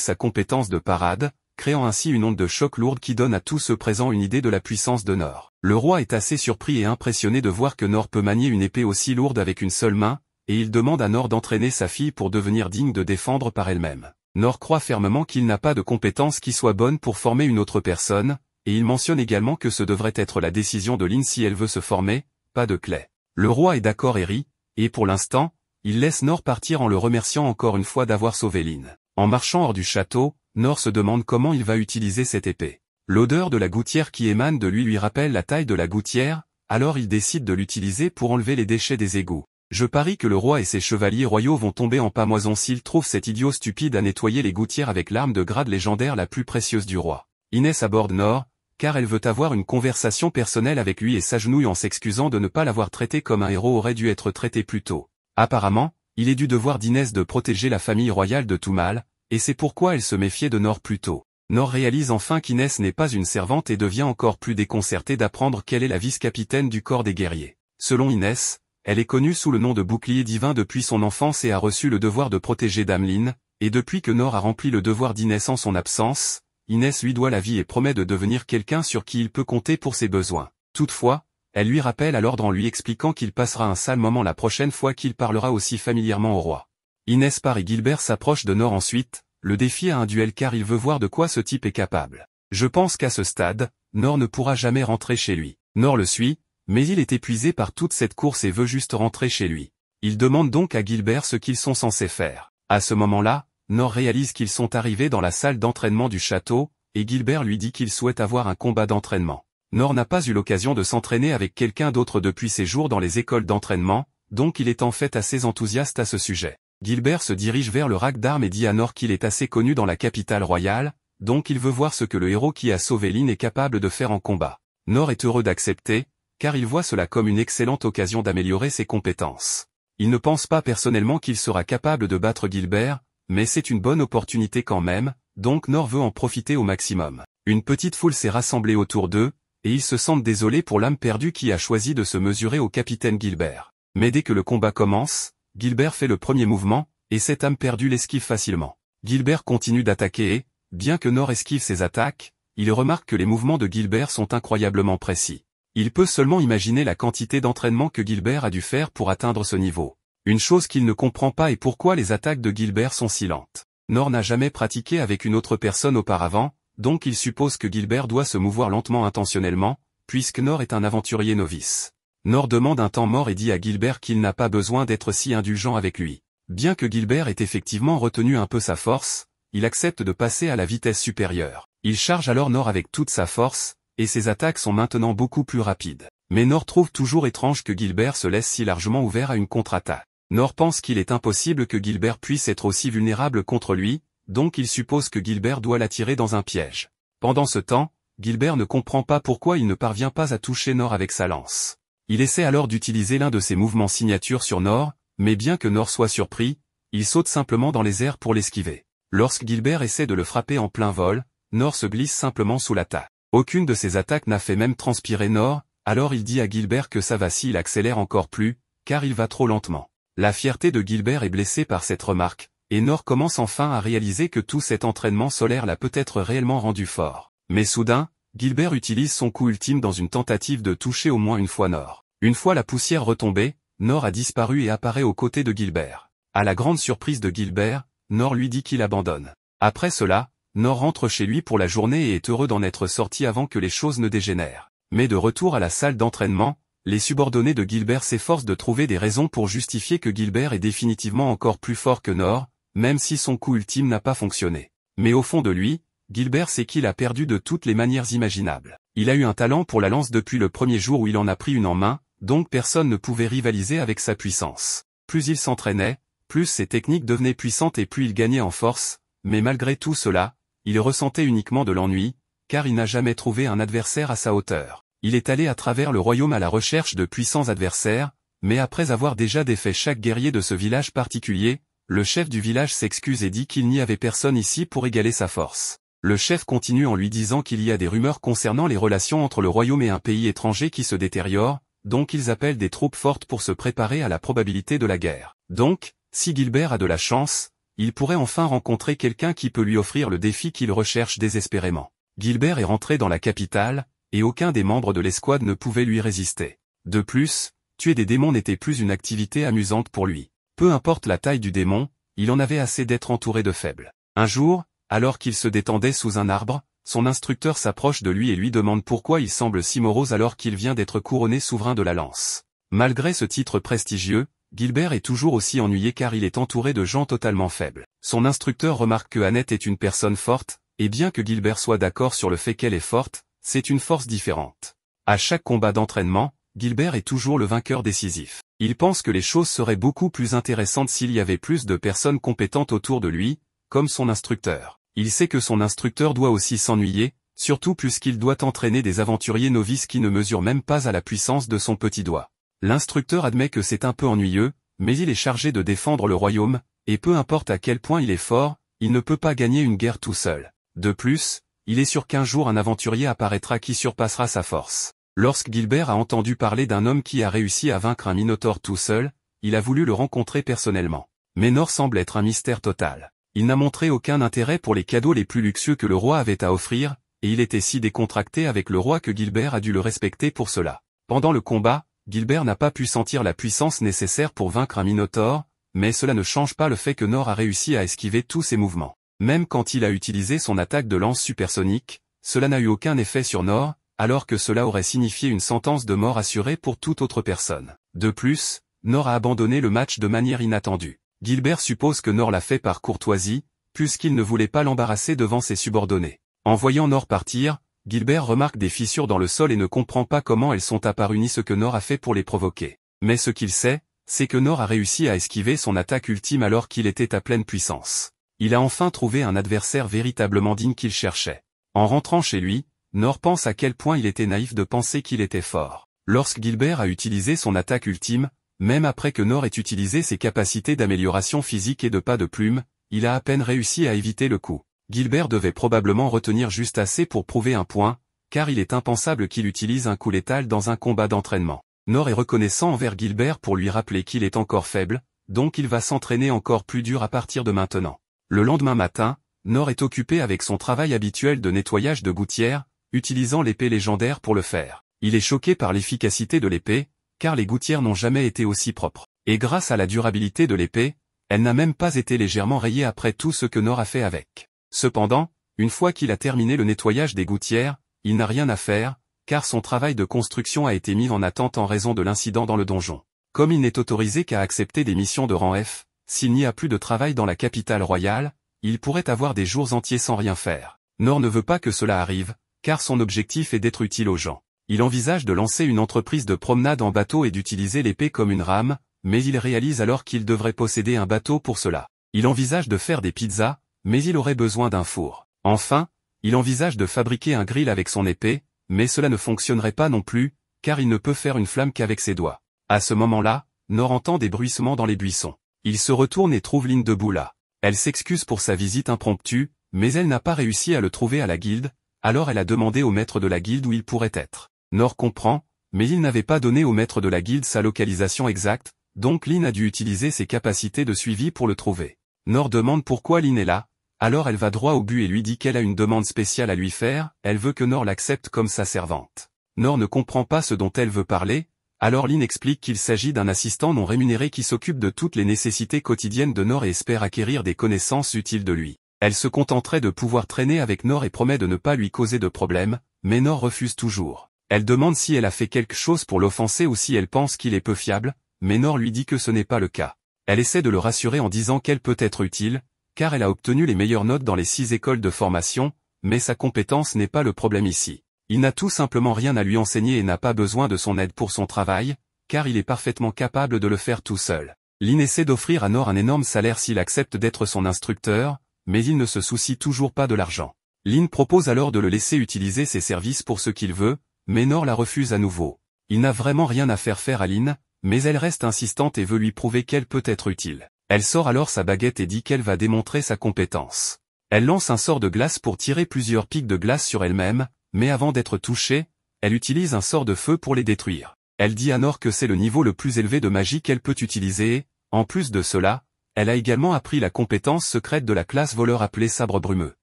sa compétence de parade, créant ainsi une onde de choc lourde qui donne à tous ceux présents une idée de la puissance de Nor. Le roi est assez surpris et impressionné de voir que Nor peut manier une épée aussi lourde avec une seule main, et il demande à Nor d'entraîner sa fille pour devenir digne de défendre par elle-même. Nor croit fermement qu'il n'a pas de compétences qui soient bonnes pour former une autre personne, et il mentionne également que ce devrait être la décision de Lin si elle veut se former, pas de Clay. Le roi est d'accord et rit, et pour l'instant, il laisse Nor partir en le remerciant encore une fois d'avoir sauvé Lin. En marchant hors du château, Nor se demande comment il va utiliser cette épée. L'odeur de la gouttière qui émane de lui rappelle la taille de la gouttière, alors il décide de l'utiliser pour enlever les déchets des égouts. Je parie que le roi et ses chevaliers royaux vont tomber en pâmoison s'ils trouvent cet idiot stupide à nettoyer les gouttières avec l'arme de grade légendaire la plus précieuse du roi. Inès aborde Nor, car elle veut avoir une conversation personnelle avec lui et s'agenouille en s'excusant de ne pas l'avoir traité comme un héros aurait dû être traité plus tôt. Apparemment, il est du devoir d'Inès de protéger la famille royale de tout mal, et c'est pourquoi elle se méfiait de Nor plus tôt. Nor réalise enfin qu'Inès n'est pas une servante et devient encore plus déconcertée d'apprendre qu'elle est la vice-capitaine du corps des guerriers. Selon Inès, elle est connue sous le nom de bouclier divin depuis son enfance et a reçu le devoir de protéger Dame Lin, et depuis que Nor a rempli le devoir d'Inès en son absence, Inès lui doit la vie et promet de devenir quelqu'un sur qui il peut compter pour ses besoins. Toutefois, elle lui rappelle à l'ordre en lui expliquant qu'il passera un sale moment la prochaine fois qu'il parlera aussi familièrement au roi. Inès part et Gilbert s'approche de Nor ensuite, le défie à un duel car il veut voir de quoi ce type est capable. Je pense qu'à ce stade, Nor ne pourra jamais rentrer chez lui. Nor le suit, mais il est épuisé par toute cette course et veut juste rentrer chez lui. Il demande donc à Gilbert ce qu'ils sont censés faire. À ce moment-là, Nor réalise qu'ils sont arrivés dans la salle d'entraînement du château, et Gilbert lui dit qu'il souhaite avoir un combat d'entraînement. Nor n'a pas eu l'occasion de s'entraîner avec quelqu'un d'autre depuis ses jours dans les écoles d'entraînement, donc il est en fait assez enthousiaste à ce sujet. Gilbert se dirige vers le rack d'armes et dit à Nor qu'il est assez connu dans la capitale royale, donc il veut voir ce que le héros qui a sauvé Lin est capable de faire en combat. Nor est heureux d'accepter, car il voit cela comme une excellente occasion d'améliorer ses compétences. Il ne pense pas personnellement qu'il sera capable de battre Gilbert, mais c'est une bonne opportunité quand même, donc Nor veut en profiter au maximum. Une petite foule s'est rassemblée autour d'eux, et ils se sentent désolés pour l'âme perdue qui a choisi de se mesurer au capitaine Gilbert. Mais dès que le combat commence, Gilbert fait le premier mouvement, et cette âme perdue l'esquive facilement. Gilbert continue d'attaquer et, bien que Nor esquive ses attaques, il remarque que les mouvements de Gilbert sont incroyablement précis. Il peut seulement imaginer la quantité d'entraînement que Gilbert a dû faire pour atteindre ce niveau. Une chose qu'il ne comprend pas est pourquoi les attaques de Gilbert sont si lentes. Nor n'a jamais pratiqué avec une autre personne auparavant, donc il suppose que Gilbert doit se mouvoir lentement intentionnellement, puisque Nor est un aventurier novice. Nor demande un temps mort et dit à Gilbert qu'il n'a pas besoin d'être si indulgent avec lui. Bien que Gilbert ait effectivement retenu un peu sa force, il accepte de passer à la vitesse supérieure. Il charge alors Nor avec toute sa force, et ses attaques sont maintenant beaucoup plus rapides. Mais Nor trouve toujours étrange que Gilbert se laisse si largement ouvert à une contre-attaque. Nor pense qu'il est impossible que Gilbert puisse être aussi vulnérable contre lui, donc il suppose que Gilbert doit l'attirer dans un piège. Pendant ce temps, Gilbert ne comprend pas pourquoi il ne parvient pas à toucher Nor avec sa lance. Il essaie alors d'utiliser l'un de ses mouvements signature sur Nor, mais bien que Nor soit surpris, il saute simplement dans les airs pour l'esquiver. Lorsque Gilbert essaie de le frapper en plein vol, Nor se glisse simplement sous l'attaque. Aucune de ses attaques n'a fait même transpirer Nor, alors il dit à Gilbert que ça va s'il accélère encore plus, car il va trop lentement. La fierté de Gilbert est blessée par cette remarque, et Nor commence enfin à réaliser que tout cet entraînement solaire l'a peut-être réellement rendu fort. Mais soudain, Gilbert utilise son coup ultime dans une tentative de toucher au moins une fois Nor. Une fois la poussière retombée, Nor a disparu et apparaît aux côtés de Gilbert. À la grande surprise de Gilbert, Nor lui dit qu'il abandonne. Après cela, Nor rentre chez lui pour la journée et est heureux d'en être sorti avant que les choses ne dégénèrent. Mais de retour à la salle d'entraînement, les subordonnés de Gilbert s'efforcent de trouver des raisons pour justifier que Gilbert est définitivement encore plus fort que Nor, même si son coup ultime n'a pas fonctionné. Mais au fond de lui, Gilbert sait qu'il a perdu de toutes les manières imaginables. Il a eu un talent pour la lance depuis le premier jour où il en a pris une en main, donc personne ne pouvait rivaliser avec sa puissance. Plus il s'entraînait, plus ses techniques devenaient puissantes et plus il gagnait en force, mais malgré tout cela, il ressentait uniquement de l'ennui, car il n'a jamais trouvé un adversaire à sa hauteur. Il est allé à travers le royaume à la recherche de puissants adversaires, mais après avoir déjà défait chaque guerrier de ce village particulier, le chef du village s'excuse et dit qu'il n'y avait personne ici pour égaler sa force. Le chef continue en lui disant qu'il y a des rumeurs concernant les relations entre le royaume et un pays étranger qui se détériorent, donc ils appellent des troupes fortes pour se préparer à la probabilité de la guerre. Donc, si Gilbert a de la chance, il pourrait enfin rencontrer quelqu'un qui peut lui offrir le défi qu'il recherche désespérément. Gilbert est rentré dans la capitale, et aucun des membres de l'escouade ne pouvait lui résister. De plus, tuer des démons n'était plus une activité amusante pour lui. Peu importe la taille du démon, il en avait assez d'être entouré de faibles. Un jour, alors qu'il se détendait sous un arbre, son instructeur s'approche de lui et lui demande pourquoi il semble si morose alors qu'il vient d'être couronné souverain de la lance. Malgré ce titre prestigieux, Gilbert est toujours aussi ennuyé car il est entouré de gens totalement faibles. Son instructeur remarque que Annette est une personne forte, et bien que Gilbert soit d'accord sur le fait qu'elle est forte, c'est une force différente. À chaque combat d'entraînement, Gilbert est toujours le vainqueur décisif. Il pense que les choses seraient beaucoup plus intéressantes s'il y avait plus de personnes compétentes autour de lui, comme son instructeur. Il sait que son instructeur doit aussi s'ennuyer, surtout puisqu'il doit entraîner des aventuriers novices qui ne mesurent même pas à la puissance de son petit doigt. L'instructeur admet que c'est un peu ennuyeux, mais il est chargé de défendre le royaume, et peu importe à quel point il est fort, il ne peut pas gagner une guerre tout seul. De plus, il est sûr qu'un jour un aventurier apparaîtra qui surpassera sa force. Lorsque Gilbert a entendu parler d'un homme qui a réussi à vaincre un minotaure tout seul, il a voulu le rencontrer personnellement. Mais Nor semble être un mystère total. Il n'a montré aucun intérêt pour les cadeaux les plus luxueux que le roi avait à offrir, et il était si décontracté avec le roi que Gilbert a dû le respecter pour cela. Pendant le combat, Gilbert n'a pas pu sentir la puissance nécessaire pour vaincre un minotaure, mais cela ne change pas le fait que Nor a réussi à esquiver tous ses mouvements. Même quand il a utilisé son attaque de lance supersonique, cela n'a eu aucun effet sur Nor, alors que cela aurait signifié une sentence de mort assurée pour toute autre personne. De plus, Nor a abandonné le match de manière inattendue. Gilbert suppose que Nor l'a fait par courtoisie, puisqu'il ne voulait pas l'embarrasser devant ses subordonnés. En voyant Nor partir, Gilbert remarque des fissures dans le sol et ne comprend pas comment elles sont apparues ni ce que Nor a fait pour les provoquer. Mais ce qu'il sait, c'est que Nor a réussi à esquiver son attaque ultime alors qu'il était à pleine puissance. Il a enfin trouvé un adversaire véritablement digne qu'il cherchait. En rentrant chez lui, Nor pense à quel point il était naïf de penser qu'il était fort. Lorsque Gilbert a utilisé son attaque ultime, même après que Nor ait utilisé ses capacités d'amélioration physique et de pas de plume, il a à peine réussi à éviter le coup. Gilbert devait probablement retenir juste assez pour prouver un point, car il est impensable qu'il utilise un coup létal dans un combat d'entraînement. Nor est reconnaissant envers Gilbert pour lui rappeler qu'il est encore faible, donc il va s'entraîner encore plus dur à partir de maintenant. Le lendemain matin, Nor est occupé avec son travail habituel de nettoyage de gouttières, utilisant l'épée légendaire pour le faire. Il est choqué par l'efficacité de l'épée, car les gouttières n'ont jamais été aussi propres. Et grâce à la durabilité de l'épée, elle n'a même pas été légèrement rayée après tout ce que Nor a fait avec. Cependant, une fois qu'il a terminé le nettoyage des gouttières, il n'a rien à faire, car son travail de construction a été mis en attente en raison de l'incident dans le donjon. Comme il n'est autorisé qu'à accepter des missions de rang F, s'il n'y a plus de travail dans la capitale royale, il pourrait avoir des jours entiers sans rien faire. Nor ne veut pas que cela arrive, car son objectif est d'être utile aux gens. Il envisage de lancer une entreprise de promenade en bateau et d'utiliser l'épée comme une rame, mais il réalise alors qu'il devrait posséder un bateau pour cela. Il envisage de faire des pizzas, mais il aurait besoin d'un four. Enfin, il envisage de fabriquer un grill avec son épée, mais cela ne fonctionnerait pas non plus, car il ne peut faire une flamme qu'avec ses doigts. À ce moment-là, Nor entend des bruissements dans les buissons. Il se retourne et trouve Lynn debout là. Elle s'excuse pour sa visite impromptue, mais elle n'a pas réussi à le trouver à la guilde, alors elle a demandé au maître de la guilde où il pourrait être. Nor comprend, mais il n'avait pas donné au maître de la guilde sa localisation exacte, donc Lynn a dû utiliser ses capacités de suivi pour le trouver. Nor demande pourquoi Lynn est là, alors elle va droit au but et lui dit qu'elle a une demande spéciale à lui faire, elle veut que Nor l'accepte comme sa servante. Nor ne comprend pas ce dont elle veut parler, alors Lynn explique qu'il s'agit d'un assistant non rémunéré qui s'occupe de toutes les nécessités quotidiennes de Nor et espère acquérir des connaissances utiles de lui. Elle se contenterait de pouvoir traîner avec Nor et promet de ne pas lui causer de problème, mais Nor refuse toujours. Elle demande si elle a fait quelque chose pour l'offenser ou si elle pense qu'il est peu fiable, mais Nor lui dit que ce n'est pas le cas. Elle essaie de le rassurer en disant qu'elle peut être utile, car elle a obtenu les meilleures notes dans les 6 écoles de formation, mais sa compétence n'est pas le problème ici. Il n'a tout simplement rien à lui enseigner et n'a pas besoin de son aide pour son travail, car il est parfaitement capable de le faire tout seul. Lynn essaie d'offrir à Nor un énorme salaire s'il accepte d'être son instructeur, mais il ne se soucie toujours pas de l'argent. Lynn propose alors de le laisser utiliser ses services pour ce qu'il veut, mais Nor la refuse à nouveau. Il n'a vraiment rien à faire à Lynn, mais elle reste insistante et veut lui prouver qu'elle peut être utile. Elle sort alors sa baguette et dit qu'elle va démontrer sa compétence. Elle lance un sort de glace pour tirer plusieurs pics de glace sur elle-même, mais avant d'être touchée, elle utilise un sort de feu pour les détruire. Elle dit à Nor que c'est le niveau le plus élevé de magie qu'elle peut utiliser et, en plus de cela, elle a également appris la compétence secrète de la classe voleur appelée sabre brumeux.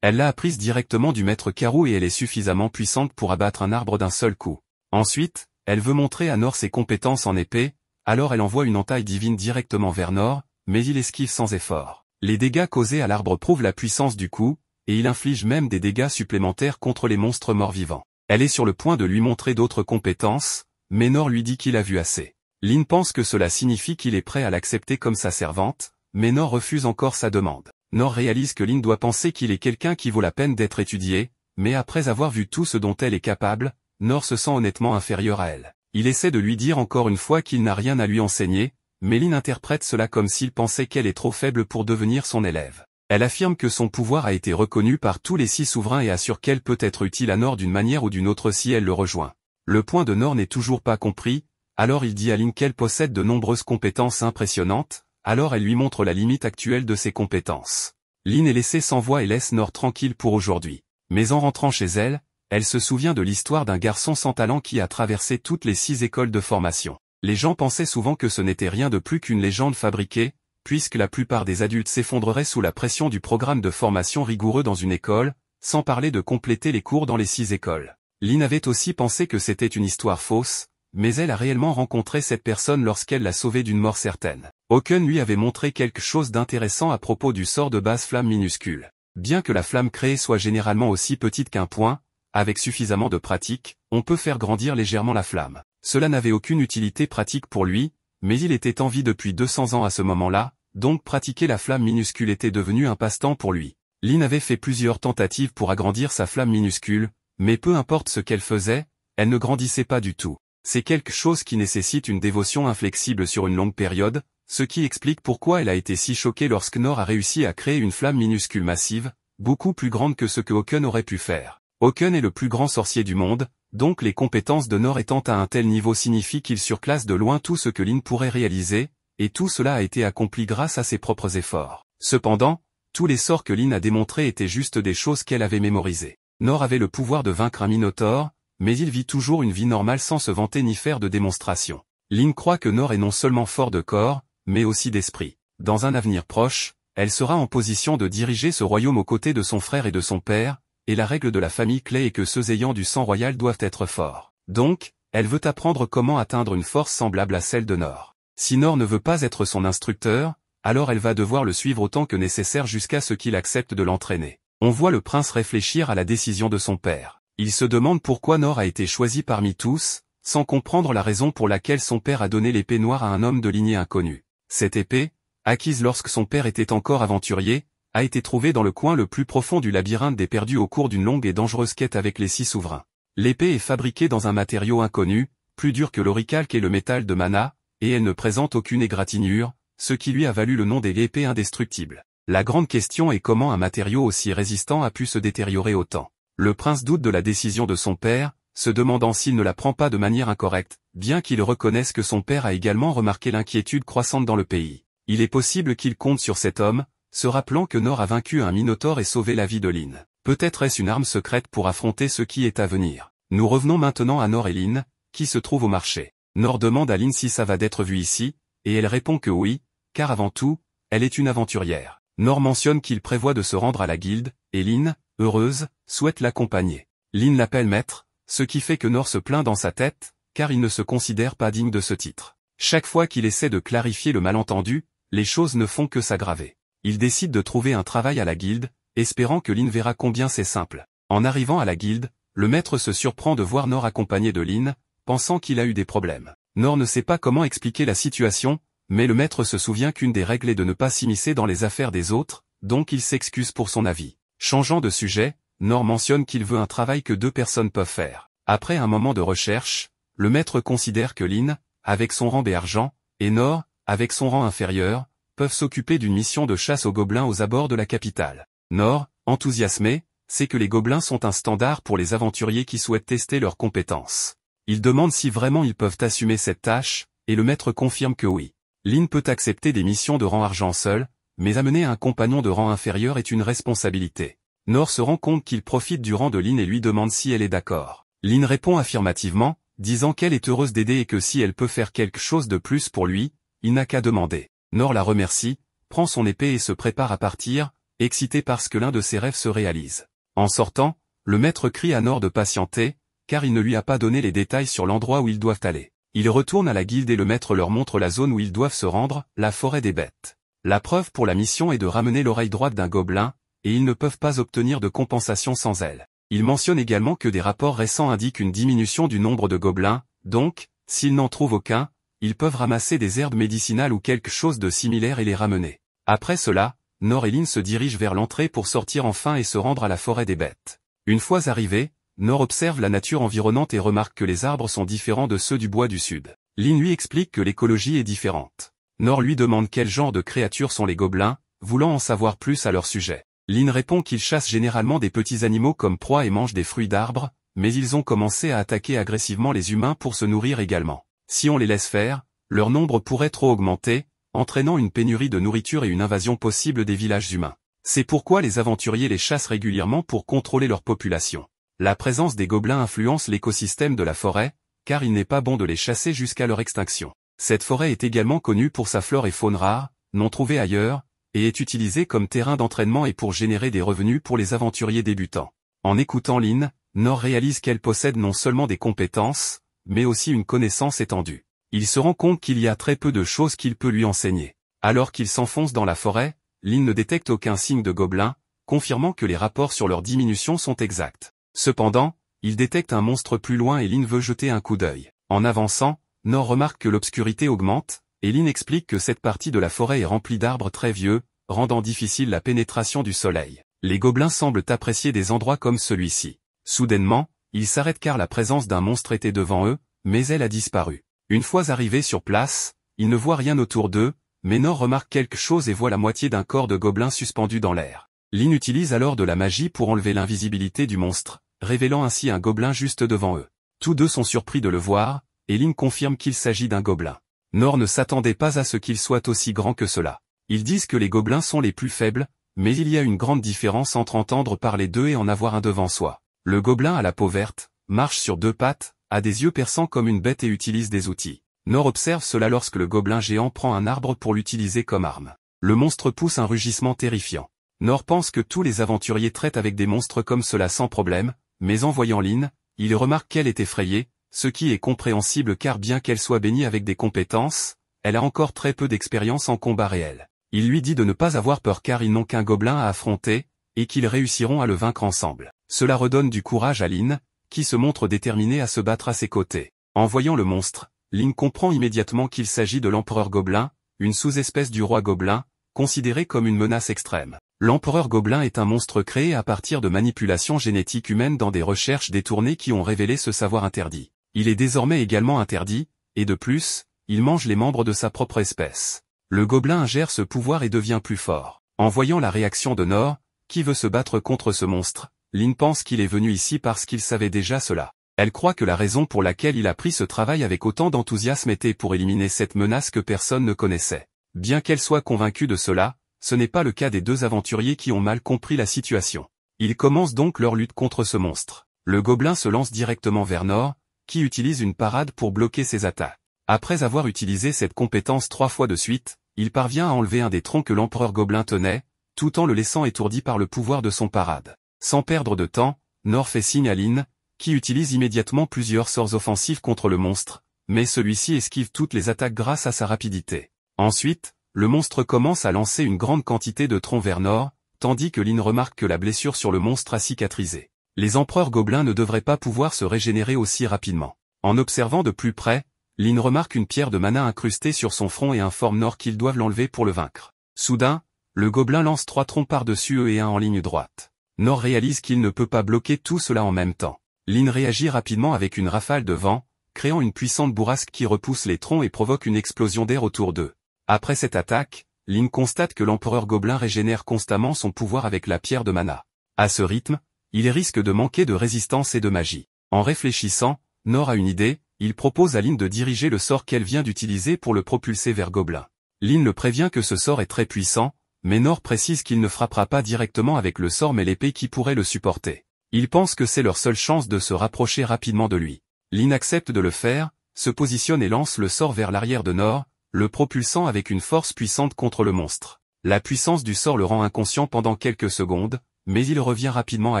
Elle l'a apprise directement du maître Karou et elle est suffisamment puissante pour abattre un arbre d'un seul coup. Ensuite, elle veut montrer à Nor ses compétences en épée, alors elle envoie une entaille divine directement vers Nor, mais il esquive sans effort. Les dégâts causés à l'arbre prouvent la puissance du coup, et il inflige même des dégâts supplémentaires contre les monstres morts-vivants. Elle est sur le point de lui montrer d'autres compétences, mais Nor lui dit qu'il a vu assez. Lin pense que cela signifie qu'il est prêt à l'accepter comme sa servante, mais Nor refuse encore sa demande. Nor réalise que Lin doit penser qu'il est quelqu'un qui vaut la peine d'être étudié, mais après avoir vu tout ce dont elle est capable, Nor se sent honnêtement inférieur à elle. Il essaie de lui dire encore une fois qu'il n'a rien à lui enseigner, mais Lin interprète cela comme s'il pensait qu'elle est trop faible pour devenir son élève. Elle affirme que son pouvoir a été reconnu par tous les 6 souverains et assure qu'elle peut être utile à Nor d'une manière ou d'une autre si elle le rejoint. Le point de Nor n'est toujours pas compris, alors il dit à Lin qu'elle possède de nombreuses compétences impressionnantes, alors elle lui montre la limite actuelle de ses compétences. Lin est laissée sans voix et laisse Nor tranquille pour aujourd'hui. Mais en rentrant chez elle, elle se souvient de l'histoire d'un garçon sans talent qui a traversé toutes les 6 écoles de formation. Les gens pensaient souvent que ce n'était rien de plus qu'une légende fabriquée, puisque la plupart des adultes s'effondreraient sous la pression du programme de formation rigoureux dans une école, sans parler de compléter les cours dans les 6 écoles. Lin avait aussi pensé que c'était une histoire fausse, mais elle a réellement rencontré cette personne lorsqu'elle l'a sauvée d'une mort certaine. Oken lui avait montré quelque chose d'intéressant à propos du sort de base flamme minuscule. Bien que la flamme créée soit généralement aussi petite qu'un point, avec suffisamment de pratique, on peut faire grandir légèrement la flamme. Cela n'avait aucune utilité pratique pour lui, mais il était en vie depuis 200 ans à ce moment-là, donc pratiquer la flamme minuscule était devenu un passe-temps pour lui. Lin avait fait plusieurs tentatives pour agrandir sa flamme minuscule, mais peu importe ce qu'elle faisait, elle ne grandissait pas du tout. C'est quelque chose qui nécessite une dévotion inflexible sur une longue période, ce qui explique pourquoi elle a été si choquée lorsque Nor a réussi à créer une flamme minuscule massive, beaucoup plus grande que ce que Oken aurait pu faire. Oken est le plus grand sorcier du monde, donc les compétences de Nor étant à un tel niveau signifie qu'il surclasse de loin tout ce que Lin pourrait réaliser, et tout cela a été accompli grâce à ses propres efforts. Cependant, tous les sorts que Lin a démontrés étaient juste des choses qu'elle avait mémorisées. Nor avait le pouvoir de vaincre un minotaure, mais il vit toujours une vie normale sans se vanter ni faire de démonstration. Lin croit que Nor est non seulement fort de corps, mais aussi d'esprit. Dans un avenir proche, elle sera en position de diriger ce royaume aux côtés de son frère et de son père, et la règle de la famille clé est que ceux ayant du sang royal doivent être forts. Donc, elle veut apprendre comment atteindre une force semblable à celle de Nor. Si Nor ne veut pas être son instructeur, alors elle va devoir le suivre autant que nécessaire jusqu'à ce qu'il accepte de l'entraîner. On voit le prince réfléchir à la décision de son père. Il se demande pourquoi Nor a été choisi parmi tous, sans comprendre la raison pour laquelle son père a donné l'épée noire à un homme de lignée inconnue. Cette épée, acquise lorsque son père était encore aventurier, a été trouvée dans le coin le plus profond du labyrinthe des perdus au cours d'une longue et dangereuse quête avec les 6 souverains. L'épée est fabriquée dans un matériau inconnu, plus dur que l'oricalque et le métal de mana, et elle ne présente aucune égratignure, ce qui lui a valu le nom d'épée indestructible. La grande question est comment un matériau aussi résistant a pu se détériorer autant. Le prince doute de la décision de son père, se demandant s'il ne la prend pas de manière incorrecte, bien qu'il reconnaisse que son père a également remarqué l'inquiétude croissante dans le pays. Il est possible qu'il compte sur cet homme, se rappelant que Nor a vaincu un minotaure et sauvé la vie de Lin. Peut-être est-ce une arme secrète pour affronter ce qui est à venir. Nous revenons maintenant à Nor et Lin, qui se trouvent au marché. Nor demande à Lin si ça va d'être vu ici, et elle répond que oui, car avant tout, elle est une aventurière. Nor mentionne qu'il prévoit de se rendre à la guilde, et Lin, heureuse, souhaite l'accompagner. Lin l'appelle maître, ce qui fait que Nor se plaint dans sa tête, car il ne se considère pas digne de ce titre. Chaque fois qu'il essaie de clarifier le malentendu, les choses ne font que s'aggraver. Il décide de trouver un travail à la guilde, espérant que Lin verra combien c'est simple. En arrivant à la guilde, le maître se surprend de voir Nor accompagné de Lin, pensant qu'il a eu des problèmes. Nor ne sait pas comment expliquer la situation, mais le maître se souvient qu'une des règles est de ne pas s'immiscer dans les affaires des autres, donc il s'excuse pour son avis. Changeant de sujet, Nor mentionne qu'il veut un travail que 2 personnes peuvent faire. Après un moment de recherche, le maître considère que Lin, avec son rang B-argent, et Nor, avec son rang inférieur, peuvent s'occuper d'une mission de chasse aux gobelins aux abords de la capitale. Nor, enthousiasmé, sait que les gobelins sont un standard pour les aventuriers qui souhaitent tester leurs compétences. Il demande si vraiment ils peuvent assumer cette tâche, et le maître confirme que oui. Lin peut accepter des missions de rang argent seul, mais amener un compagnon de rang inférieur est une responsabilité. Nor se rend compte qu'il profite du rang de Lin et lui demande si elle est d'accord. Lin répond affirmativement, disant qu'elle est heureuse d'aider et que si elle peut faire quelque chose de plus pour lui, il n'a qu'à demander. Nor la remercie, prend son épée et se prépare à partir, excité parce que l'un de ses rêves se réalise. En sortant, le maître crie à Nor de patienter, car il ne lui a pas donné les détails sur l'endroit où ils doivent aller. Ils retournent à la guilde et le maître leur montre la zone où ils doivent se rendre, la forêt des bêtes. La preuve pour la mission est de ramener l'oreille droite d'un gobelin, et ils ne peuvent pas obtenir de compensation sans elle. Il mentionne également que des rapports récents indiquent une diminution du nombre de gobelins, donc, s'ils n'en trouvent aucun, ils peuvent ramasser des herbes médicinales ou quelque chose de similaire et les ramener. Après cela, Nor et Lin se dirigent vers l'entrée pour sortir enfin et se rendre à la forêt des bêtes. Une fois arrivés, Nor observe la nature environnante et remarque que les arbres sont différents de ceux du bois du sud. Lin lui explique que l'écologie est différente. Nor lui demande quel genre de créatures sont les gobelins, voulant en savoir plus à leur sujet. Lin répond qu'ils chassent généralement des petits animaux comme proie et mangent des fruits d'arbres, mais ils ont commencé à attaquer agressivement les humains pour se nourrir également. Si on les laisse faire, leur nombre pourrait trop augmenter, entraînant une pénurie de nourriture et une invasion possible des villages humains. C'est pourquoi les aventuriers les chassent régulièrement pour contrôler leur population. La présence des gobelins influence l'écosystème de la forêt, car il n'est pas bon de les chasser jusqu'à leur extinction. Cette forêt est également connue pour sa flore et faune rare, non trouvée ailleurs, et est utilisée comme terrain d'entraînement et pour générer des revenus pour les aventuriers débutants. En écoutant Lin, Nor réalise qu'elle possède non seulement des compétences, mais aussi une connaissance étendue. Il se rend compte qu'il y a très peu de choses qu'il peut lui enseigner. Alors qu'il s'enfonce dans la forêt, Lin ne détecte aucun signe de gobelin, confirmant que les rapports sur leur diminution sont exacts. Cependant, il détecte un monstre plus loin et Lin veut jeter un coup d'œil. En avançant, Nor remarque que l'obscurité augmente, et Lin explique que cette partie de la forêt est remplie d'arbres très vieux, rendant difficile la pénétration du soleil. Les gobelins semblent apprécier des endroits comme celui-ci. Soudainement, ils s'arrêtent car la présence d'un monstre était devant eux, mais elle a disparu. Une fois arrivés sur place, ils ne voient rien autour d'eux, mais Nor remarque quelque chose et voit la moitié d'un corps de gobelin suspendu dans l'air. Lin utilise alors de la magie pour enlever l'invisibilité du monstre, révélant ainsi un gobelin juste devant eux. Tous deux sont surpris de le voir, et Lin confirme qu'il s'agit d'un gobelin. Nor ne s'attendait pas à ce qu'il soit aussi grand que cela. Ils disent que les gobelins sont les plus faibles, mais il y a une grande différence entre entendre parler d'eux et en avoir un devant soi. Le gobelin à la peau verte, marche sur deux pattes, a des yeux perçants comme une bête et utilise des outils. Nor observe cela lorsque le gobelin géant prend un arbre pour l'utiliser comme arme. Le monstre pousse un rugissement terrifiant. Nor pense que tous les aventuriers traitent avec des monstres comme cela sans problème, mais en voyant Lin, il remarque qu'elle est effrayée, ce qui est compréhensible car bien qu'elle soit bénie avec des compétences, elle a encore très peu d'expérience en combat réel. Il lui dit de ne pas avoir peur car ils n'ont qu'un gobelin à affronter, et qu'ils réussiront à le vaincre ensemble. Cela redonne du courage à Lin, qui se montre déterminée à se battre à ses côtés. En voyant le monstre, Lin comprend immédiatement qu'il s'agit de l'empereur gobelin, une sous-espèce du roi gobelin, considéré comme une menace extrême. L'empereur gobelin est un monstre créé à partir de manipulations génétiques humaines dans des recherches détournées qui ont révélé ce savoir interdit. Il est désormais également interdit, et de plus, il mange les membres de sa propre espèce. Le gobelin ingère ce pouvoir et devient plus fort. En voyant la réaction de Nor, qui veut se battre contre ce monstre, Lin pense qu'il est venu ici parce qu'il savait déjà cela. Elle croit que la raison pour laquelle il a pris ce travail avec autant d'enthousiasme était pour éliminer cette menace que personne ne connaissait. Bien qu'elle soit convaincue de cela, ce n'est pas le cas des deux aventuriers qui ont mal compris la situation. Ils commencent donc leur lutte contre ce monstre. Le gobelin se lance directement vers Nor, qui utilise une parade pour bloquer ses attaques. Après avoir utilisé cette compétence 3 fois de suite, il parvient à enlever un des troncs que l'empereur gobelin tenait, tout en le laissant étourdi par le pouvoir de son parade. Sans perdre de temps, Nor fait signe à Lin, qui utilise immédiatement plusieurs sorts offensifs contre le monstre, mais celui-ci esquive toutes les attaques grâce à sa rapidité. Ensuite, le monstre commence à lancer une grande quantité de troncs vers Nor, tandis que Lin remarque que la blessure sur le monstre a cicatrisé. Les empereurs gobelins ne devraient pas pouvoir se régénérer aussi rapidement. En observant de plus près, Lin remarque une pierre de mana incrustée sur son front et informe Nor qu'ils doivent l'enlever pour le vaincre. Soudain, le gobelin lance 3 troncs par-dessus eux et un en ligne droite. Nor réalise qu'il ne peut pas bloquer tout cela en même temps. Lin réagit rapidement avec une rafale de vent, créant une puissante bourrasque qui repousse les troncs et provoque une explosion d'air autour d'eux. Après cette attaque, Lin constate que l'empereur gobelin régénère constamment son pouvoir avec la pierre de mana. À ce rythme, il risque de manquer de résistance et de magie. En réfléchissant, Nor a une idée, il propose à Lin de diriger le sort qu'elle vient d'utiliser pour le propulser vers Gobelin. Lin le prévient que ce sort est très puissant, Mais Nor précise qu'il ne frappera pas directement avec le sort mais l'épée qui pourrait le supporter. Il pense que c'est leur seule chance de se rapprocher rapidement de lui. Lin accepte de le faire, se positionne et lance le sort vers l'arrière de Nor, le propulsant avec une force puissante contre le monstre. La puissance du sort le rend inconscient pendant quelques secondes, mais il revient rapidement à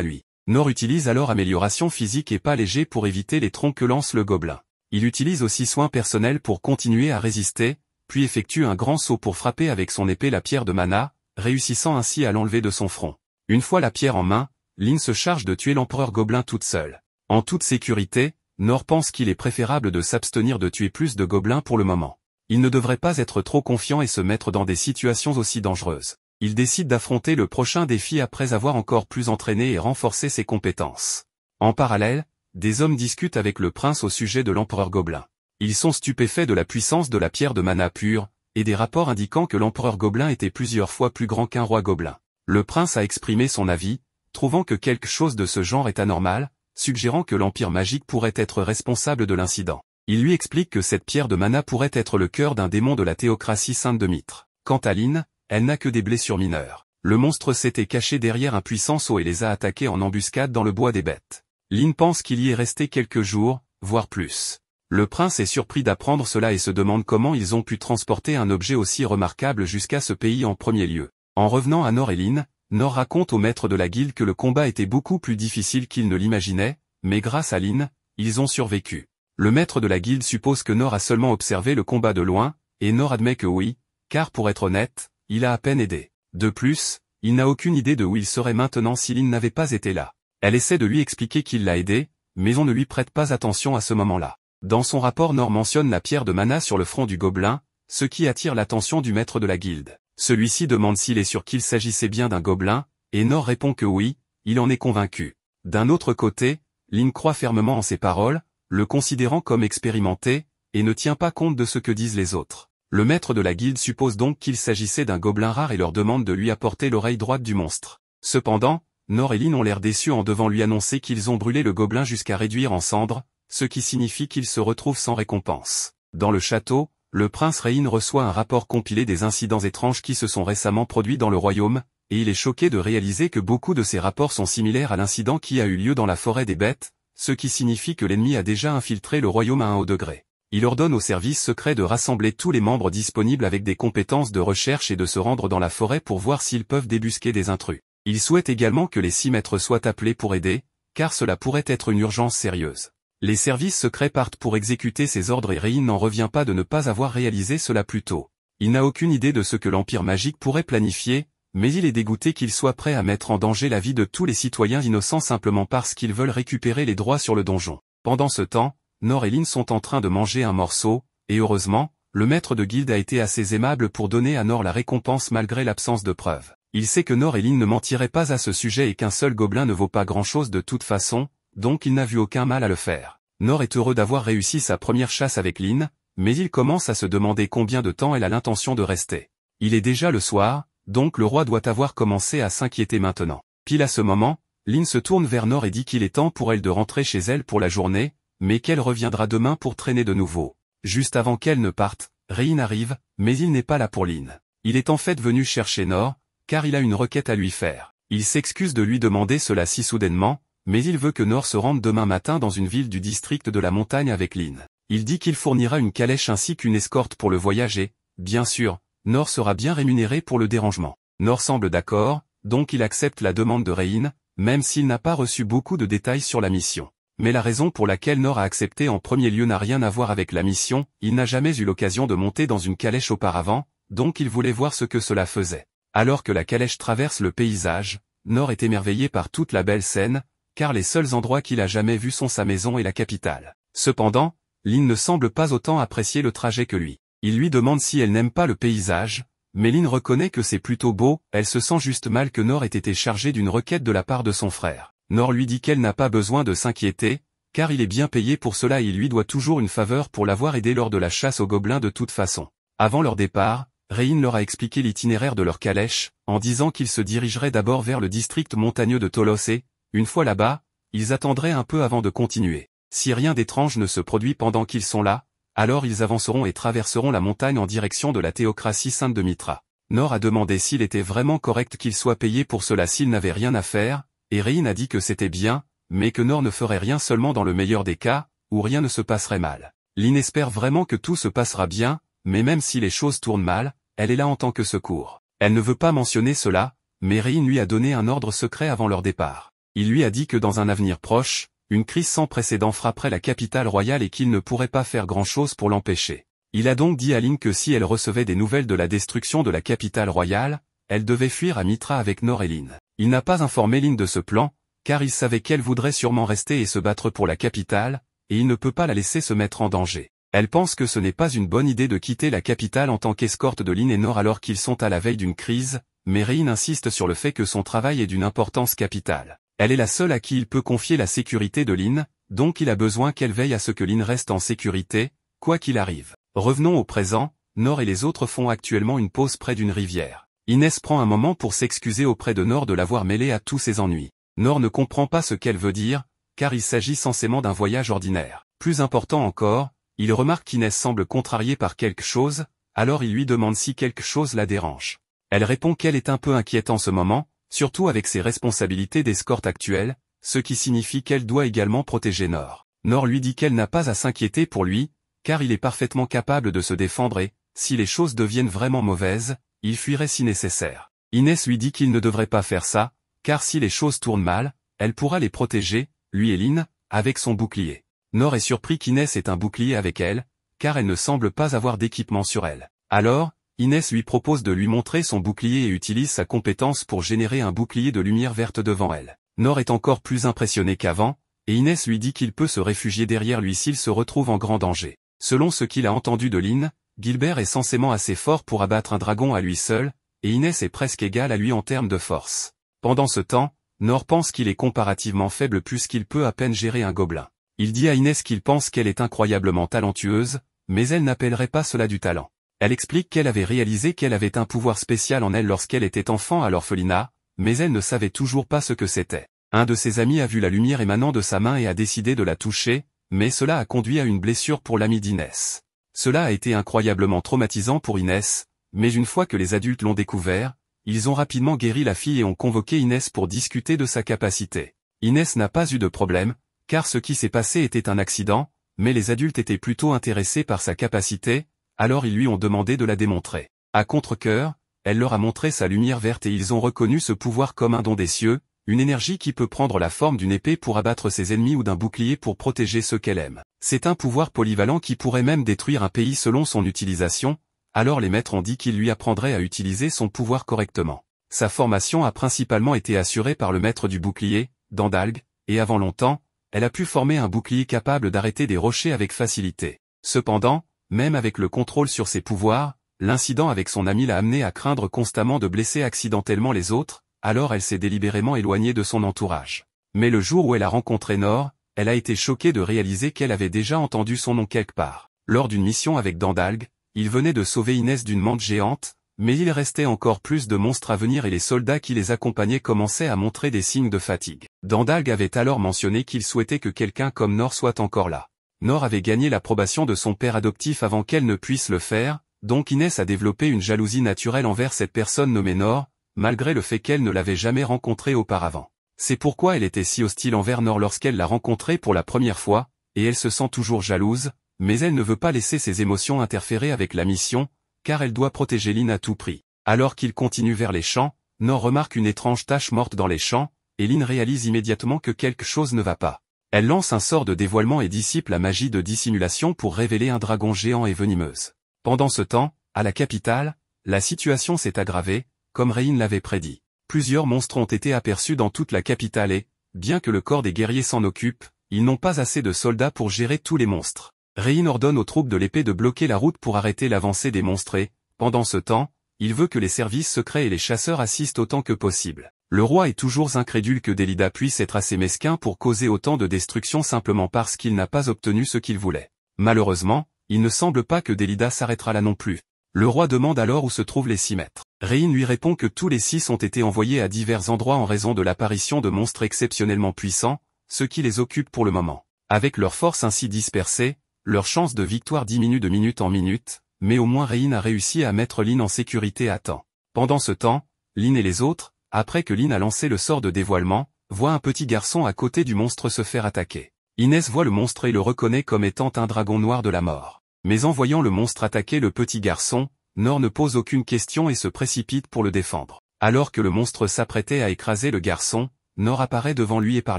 lui. Nor utilise alors amélioration physique et pas léger pour éviter les troncs que lance le gobelin. Il utilise aussi soin personnel pour continuer à résister, puis effectue un grand saut pour frapper avec son épée la pierre de mana, réussissant ainsi à l'enlever de son front. Une fois la pierre en main, Lin se charge de tuer l'empereur gobelin toute seule. En toute sécurité, Nor pense qu'il est préférable de s'abstenir de tuer plus de gobelins pour le moment. Il ne devrait pas être trop confiant et se mettre dans des situations aussi dangereuses. Il décide d'affronter le prochain défi après avoir encore plus entraîné et renforcé ses compétences. En parallèle, des hommes discutent avec le prince au sujet de l'empereur gobelin. Ils sont stupéfaits de la puissance de la pierre de mana pure, et des rapports indiquant que l'empereur gobelin était plusieurs fois plus grand qu'un roi gobelin. Le prince a exprimé son avis, trouvant que quelque chose de ce genre est anormal, suggérant que l'empire magique pourrait être responsable de l'incident. Il lui explique que cette pierre de mana pourrait être le cœur d'un démon de la théocratie sainte de Mitre. Quant à Lin, elle n'a que des blessures mineures. Le monstre s'était caché derrière un puissant seau et les a attaqués en embuscade dans le bois des bêtes. Lin pense qu'il y est resté quelques jours, voire plus. Le prince est surpris d'apprendre cela et se demande comment ils ont pu transporter un objet aussi remarquable jusqu'à ce pays en premier lieu. En revenant à Nor et Lin, Nor raconte au maître de la guilde que le combat était beaucoup plus difficile qu'il ne l'imaginait, mais grâce à Lin, ils ont survécu. Le maître de la guilde suppose que Nor a seulement observé le combat de loin, et Nor admet que oui, car pour être honnête, il a à peine aidé. De plus, il n'a aucune idée de où il serait maintenant si Lin n'avait pas été là. Elle essaie de lui expliquer qu'il l'a aidé, mais on ne lui prête pas attention à ce moment-là. Dans son rapport, Nor mentionne la pierre de mana sur le front du gobelin, ce qui attire l'attention du maître de la guilde. Celui-ci demande s'il est sûr qu'il s'agissait bien d'un gobelin, et Nor répond que oui, il en est convaincu. D'un autre côté, Lin croit fermement en ses paroles, le considérant comme expérimenté, et ne tient pas compte de ce que disent les autres. Le maître de la guilde suppose donc qu'il s'agissait d'un gobelin rare et leur demande de lui apporter l'oreille droite du monstre. Cependant, Nor et Lin ont l'air déçus en devant lui annoncer qu'ils ont brûlé le gobelin jusqu'à réduire en cendres, ce qui signifie qu'il se retrouve sans récompense. Dans le château, le prince Rein reçoit un rapport compilé des incidents étranges qui se sont récemment produits dans le royaume, et il est choqué de réaliser que beaucoup de ces rapports sont similaires à l'incident qui a eu lieu dans la forêt des bêtes, ce qui signifie que l'ennemi a déjà infiltré le royaume à un haut degré. Il ordonne au service secret de rassembler tous les membres disponibles avec des compétences de recherche et de se rendre dans la forêt pour voir s'ils peuvent débusquer des intrus. Il souhaite également que les 6 maîtres soient appelés pour aider, car cela pourrait être une urgence sérieuse. Les services secrets partent pour exécuter ces ordres et Rein n'en revient pas de ne pas avoir réalisé cela plus tôt. Il n'a aucune idée de ce que l'Empire magique pourrait planifier, mais il est dégoûté qu'il soit prêt à mettre en danger la vie de tous les citoyens innocents simplement parce qu'ils veulent récupérer les droits sur le donjon. Pendant ce temps, Nor et Lin sont en train de manger un morceau, et heureusement, le maître de guilde a été assez aimable pour donner à Nor la récompense malgré l'absence de preuves. Il sait que Nor et Lin ne mentiraient pas à ce sujet et qu'un seul gobelin ne vaut pas grand-chose de toute façon, donc il n'a vu aucun mal à le faire. Nor est heureux d'avoir réussi sa première chasse avec Lin, mais il commence à se demander combien de temps elle a l'intention de rester. Il est déjà le soir, donc le roi doit avoir commencé à s'inquiéter maintenant. Pile à ce moment, Lin se tourne vers Nor et dit qu'il est temps pour elle de rentrer chez elle pour la journée, mais qu'elle reviendra demain pour traîner de nouveau. Juste avant qu'elle ne parte, Rein arrive, mais il n'est pas là pour Lin. Il est en fait venu chercher Nor, car il a une requête à lui faire. Il s'excuse de lui demander cela si soudainement, mais il veut que Nor se rende demain matin dans une ville du district de la montagne avec Lin. Il dit qu'il fournira une calèche ainsi qu'une escorte pour le voyage et, bien sûr, Nor sera bien rémunéré pour le dérangement. Nor semble d'accord, donc il accepte la demande de Rein, même s'il n'a pas reçu beaucoup de détails sur la mission. Mais la raison pour laquelle Nor a accepté en premier lieu n'a rien à voir avec la mission, il n'a jamais eu l'occasion de monter dans une calèche auparavant, donc il voulait voir ce que cela faisait. Alors que la calèche traverse le paysage, Nor est émerveillé par toute la belle scène, car les seuls endroits qu'il a jamais vus sont sa maison et la capitale. Cependant, Lin ne semble pas autant apprécier le trajet que lui. Il lui demande si elle n'aime pas le paysage, mais Lin reconnaît que c'est plutôt beau, elle se sent juste mal que Nor ait été chargé d'une requête de la part de son frère. Nor lui dit qu'elle n'a pas besoin de s'inquiéter, car il est bien payé pour cela et il lui doit toujours une faveur pour l'avoir aidé lors de la chasse aux gobelins de toute façon. Avant leur départ, Rein leur a expliqué l'itinéraire de leur calèche, en disant qu'ils se dirigeraient d'abord vers le district montagneux de Tolos et, une fois là-bas, ils attendraient un peu avant de continuer. Si rien d'étrange ne se produit pendant qu'ils sont là, alors ils avanceront et traverseront la montagne en direction de la théocratie sainte de Mitra. Nor a demandé s'il était vraiment correct qu'il soit payé pour cela s'il n'avait rien à faire, et Rein a dit que c'était bien, mais que Nor ne ferait rien seulement dans le meilleur des cas, où rien ne se passerait mal. Lynn espère vraiment que tout se passera bien, mais même si les choses tournent mal, elle est là en tant que secours. Elle ne veut pas mentionner cela, mais Rein lui a donné un ordre secret avant leur départ. Il lui a dit que dans un avenir proche, une crise sans précédent frapperait la capitale royale et qu'il ne pourrait pas faire grand-chose pour l'empêcher. Il a donc dit à Lynn que si elle recevait des nouvelles de la destruction de la capitale royale, elle devait fuir à Mitra avec Nor et Lynn. Il n'a pas informé Lynn de ce plan, car il savait qu'elle voudrait sûrement rester et se battre pour la capitale, et il ne peut pas la laisser se mettre en danger. Elle pense que ce n'est pas une bonne idée de quitter la capitale en tant qu'escorte de Lynn et Nor alors qu'ils sont à la veille d'une crise, mais Rein insiste sur le fait que son travail est d'une importance capitale. Elle est la seule à qui il peut confier la sécurité de Lynn, donc il a besoin qu'elle veille à ce que Lynn reste en sécurité, quoi qu'il arrive. Revenons au présent, Nor et les autres font actuellement une pause près d'une rivière. Inès prend un moment pour s'excuser auprès de Nor de l'avoir mêlée à tous ses ennuis. Nor ne comprend pas ce qu'elle veut dire, car il s'agit censément d'un voyage ordinaire. Plus important encore, il remarque qu'Inès semble contrariée par quelque chose, alors il lui demande si quelque chose la dérange. Elle répond qu'elle est un peu inquiète en ce moment, surtout avec ses responsabilités d'escorte actuelles, ce qui signifie qu'elle doit également protéger Nor. Nor lui dit qu'elle n'a pas à s'inquiéter pour lui, car il est parfaitement capable de se défendre et, si les choses deviennent vraiment mauvaises, il fuirait si nécessaire. Inès lui dit qu'il ne devrait pas faire ça, car si les choses tournent mal, elle pourra les protéger, lui et Lynn, avec son bouclier. Nor est surpris qu'Inès ait un bouclier avec elle, car elle ne semble pas avoir d'équipement sur elle. Alors, Inès lui propose de lui montrer son bouclier et utilise sa compétence pour générer un bouclier de lumière verte devant elle. Nor est encore plus impressionné qu'avant, et Inès lui dit qu'il peut se réfugier derrière lui s'il se retrouve en grand danger. Selon ce qu'il a entendu de Lynn, Gilbert est censément assez fort pour abattre un dragon à lui seul, et Inès est presque égale à lui en termes de force. Pendant ce temps, Nor pense qu'il est comparativement faible puisqu'il peut à peine gérer un gobelin. Il dit à Inès qu'il pense qu'elle est incroyablement talentueuse, mais elle n'appellerait pas cela du talent. Elle explique qu'elle avait réalisé qu'elle avait un pouvoir spécial en elle lorsqu'elle était enfant à l'orphelinat, mais elle ne savait toujours pas ce que c'était. Un de ses amis a vu la lumière émanant de sa main et a décidé de la toucher, mais cela a conduit à une blessure pour l'ami d'Inès. Cela a été incroyablement traumatisant pour Inès, mais une fois que les adultes l'ont découvert, ils ont rapidement guéri la fille et ont convoqué Inès pour discuter de sa capacité. Inès n'a pas eu de problème, car ce qui s'est passé était un accident, mais les adultes étaient plutôt intéressés par sa capacité, alors ils lui ont demandé de la démontrer. À contre-cœur, elle leur a montré sa lumière verte et ils ont reconnu ce pouvoir comme un don des cieux, une énergie qui peut prendre la forme d'une épée pour abattre ses ennemis ou d'un bouclier pour protéger ceux qu'elle aime. C'est un pouvoir polyvalent qui pourrait même détruire un pays selon son utilisation, alors les maîtres ont dit qu'ils lui apprendraient à utiliser son pouvoir correctement. Sa formation a principalement été assurée par le maître du bouclier, Dandalg, et avant longtemps, elle a pu former un bouclier capable d'arrêter des rochers avec facilité. Cependant, même avec le contrôle sur ses pouvoirs, l'incident avec son ami l'a amené à craindre constamment de blesser accidentellement les autres, alors elle s'est délibérément éloignée de son entourage. Mais le jour où elle a rencontré Nor, elle a été choquée de réaliser qu'elle avait déjà entendu son nom quelque part. Lors d'une mission avec Dandalg, il venait de sauver Inès d'une mante géante, mais il restait encore plus de monstres à venir et les soldats qui les accompagnaient commençaient à montrer des signes de fatigue. Dandalg avait alors mentionné qu'il souhaitait que quelqu'un comme Nor soit encore là. Nor avait gagné l'approbation de son père adoptif avant qu'elle ne puisse le faire, donc Inès a développé une jalousie naturelle envers cette personne nommée Nor, malgré le fait qu'elle ne l'avait jamais rencontré auparavant. C'est pourquoi elle était si hostile envers Nor lorsqu'elle l'a rencontré pour la première fois, et elle se sent toujours jalouse, mais elle ne veut pas laisser ses émotions interférer avec la mission, car elle doit protéger Lynn à tout prix. Alors qu'il continue vers les champs, Nor remarque une étrange tache morte dans les champs, et Lynn réalise immédiatement que quelque chose ne va pas. Elle lance un sort de dévoilement et dissipe la magie de dissimulation pour révéler un dragon géant et venimeuse. Pendant ce temps, à la capitale, la situation s'est aggravée, comme Rein l'avait prédit. Plusieurs monstres ont été aperçus dans toute la capitale et, bien que le corps des guerriers s'en occupe, ils n'ont pas assez de soldats pour gérer tous les monstres. Rein ordonne aux troupes de l'épée de bloquer la route pour arrêter l'avancée des monstres et, pendant ce temps, il veut que les services secrets et les chasseurs assistent autant que possible. Le roi est toujours incrédule que Délida puisse être assez mesquin pour causer autant de destruction simplement parce qu'il n'a pas obtenu ce qu'il voulait. Malheureusement, il ne semble pas que Délida s'arrêtera là non plus. Le roi demande alors où se trouvent les 6 maîtres. Rein lui répond que tous les 6 ont été envoyés à divers endroits en raison de l'apparition de monstres exceptionnellement puissants, ce qui les occupe pour le moment. Avec leurs forces ainsi dispersées, leur chance de victoire diminue de minute en minute, mais au moins Rein a réussi à mettre Lynn en sécurité à temps. Pendant ce temps, Lin et les autres, après que Lin a lancé le sort de dévoilement, voient un petit garçon à côté du monstre se faire attaquer. Inès voit le monstre et le reconnaît comme étant un dragon noir de la mort. Mais en voyant le monstre attaquer le petit garçon, Nor ne pose aucune question et se précipite pour le défendre. Alors que le monstre s'apprêtait à écraser le garçon, Nor apparaît devant lui et par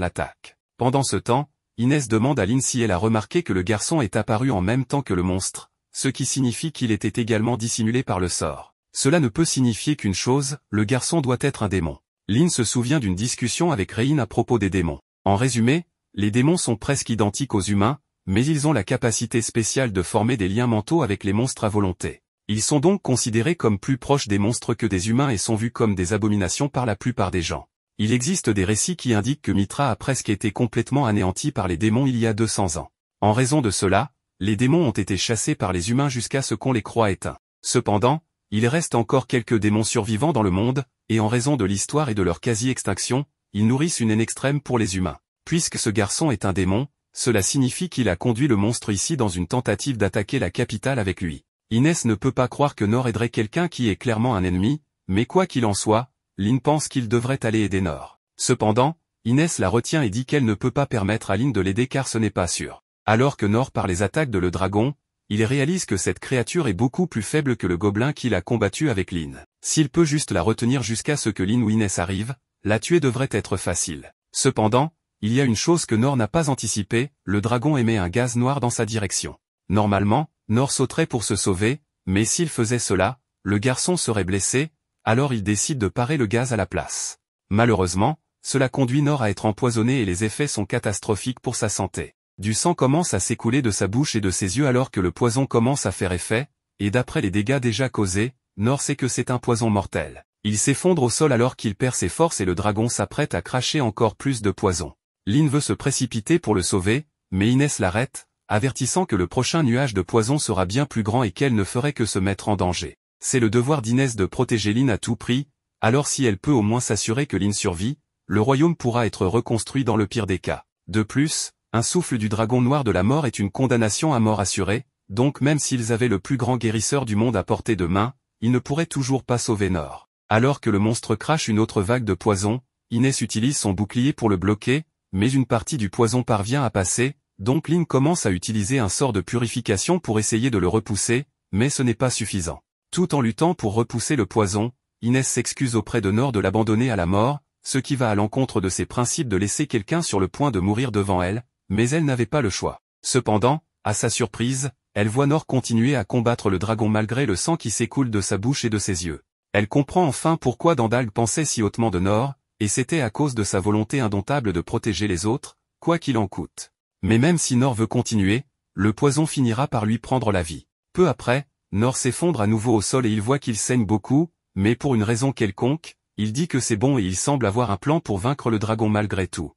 l'attaque. Pendant ce temps, Inès demande à Lin si elle a remarqué que le garçon est apparu en même temps que le monstre, ce qui signifie qu'il était également dissimulé par le sort. Cela ne peut signifier qu'une chose, le garçon doit être un démon. Lin se souvient d'une discussion avec Rein à propos des démons. En résumé, les démons sont presque identiques aux humains, mais ils ont la capacité spéciale de former des liens mentaux avec les monstres à volonté. Ils sont donc considérés comme plus proches des monstres que des humains et sont vus comme des abominations par la plupart des gens. Il existe des récits qui indiquent que Mithra a presque été complètement anéanti par les démons il y a 200 ans. En raison de cela, les démons ont été chassés par les humains jusqu'à ce qu'on les croie éteints. Cependant, il reste encore quelques démons survivants dans le monde, et en raison de l'histoire et de leur quasi-extinction, ils nourrissent une haine extrême pour les humains. Puisque ce garçon est un démon, cela signifie qu'il a conduit le monstre ici dans une tentative d'attaquer la capitale avec lui. Inès ne peut pas croire que Nor aiderait quelqu'un qui est clairement un ennemi, mais quoi qu'il en soit, Lin pense qu'il devrait aller aider Nor. Cependant, Inès la retient et dit qu'elle ne peut pas permettre à Lin de l'aider car ce n'est pas sûr. Alors que Nor par les attaques de le dragon, il réalise que cette créature est beaucoup plus faible que le gobelin qu'il a combattu avec Lin. S'il peut juste la retenir jusqu'à ce que Lin ou Inès arrive, la tuer devrait être facile. Cependant, il y a une chose que Nor n'a pas anticipée, le dragon émet un gaz noir dans sa direction. Normalement, Nor sauterait pour se sauver, mais s'il faisait cela, le garçon serait blessé, alors il décide de parer le gaz à la place. Malheureusement, cela conduit Nor à être empoisonné et les effets sont catastrophiques pour sa santé. Du sang commence à s'écouler de sa bouche et de ses yeux alors que le poison commence à faire effet, et d'après les dégâts déjà causés, Nor sait que c'est un poison mortel. Il s'effondre au sol alors qu'il perd ses forces et le dragon s'apprête à cracher encore plus de poison. Lin veut se précipiter pour le sauver, mais Inès l'arrête, avertissant que le prochain nuage de poison sera bien plus grand et qu'elle ne ferait que se mettre en danger. C'est le devoir d'Inès de protéger Lin à tout prix, alors si elle peut au moins s'assurer que Lin survit, le royaume pourra être reconstruit dans le pire des cas. De plus, un souffle du dragon noir de la mort est une condamnation à mort assurée, donc même s'ils avaient le plus grand guérisseur du monde à portée de main, ils ne pourraient toujours pas sauver Nor. Alors que le monstre crache une autre vague de poison, Inès utilise son bouclier pour le bloquer, mais une partie du poison parvient à passer, donc Lin commence à utiliser un sort de purification pour essayer de le repousser, mais ce n'est pas suffisant. Tout en luttant pour repousser le poison, Inès s'excuse auprès de Nor de l'abandonner à la mort, ce qui va à l'encontre de ses principes de laisser quelqu'un sur le point de mourir devant elle, mais elle n'avait pas le choix. Cependant, à sa surprise, elle voit Nor continuer à combattre le dragon malgré le sang qui s'écoule de sa bouche et de ses yeux. Elle comprend enfin pourquoi Dandalg pensait si hautement de Nor, et c'était à cause de sa volonté indomptable de protéger les autres, quoi qu'il en coûte. Mais même si Nor veut continuer, le poison finira par lui prendre la vie. Peu après, Nor s'effondre à nouveau au sol et il voit qu'il saigne beaucoup, mais pour une raison quelconque, il dit que c'est bon et il semble avoir un plan pour vaincre le dragon malgré tout.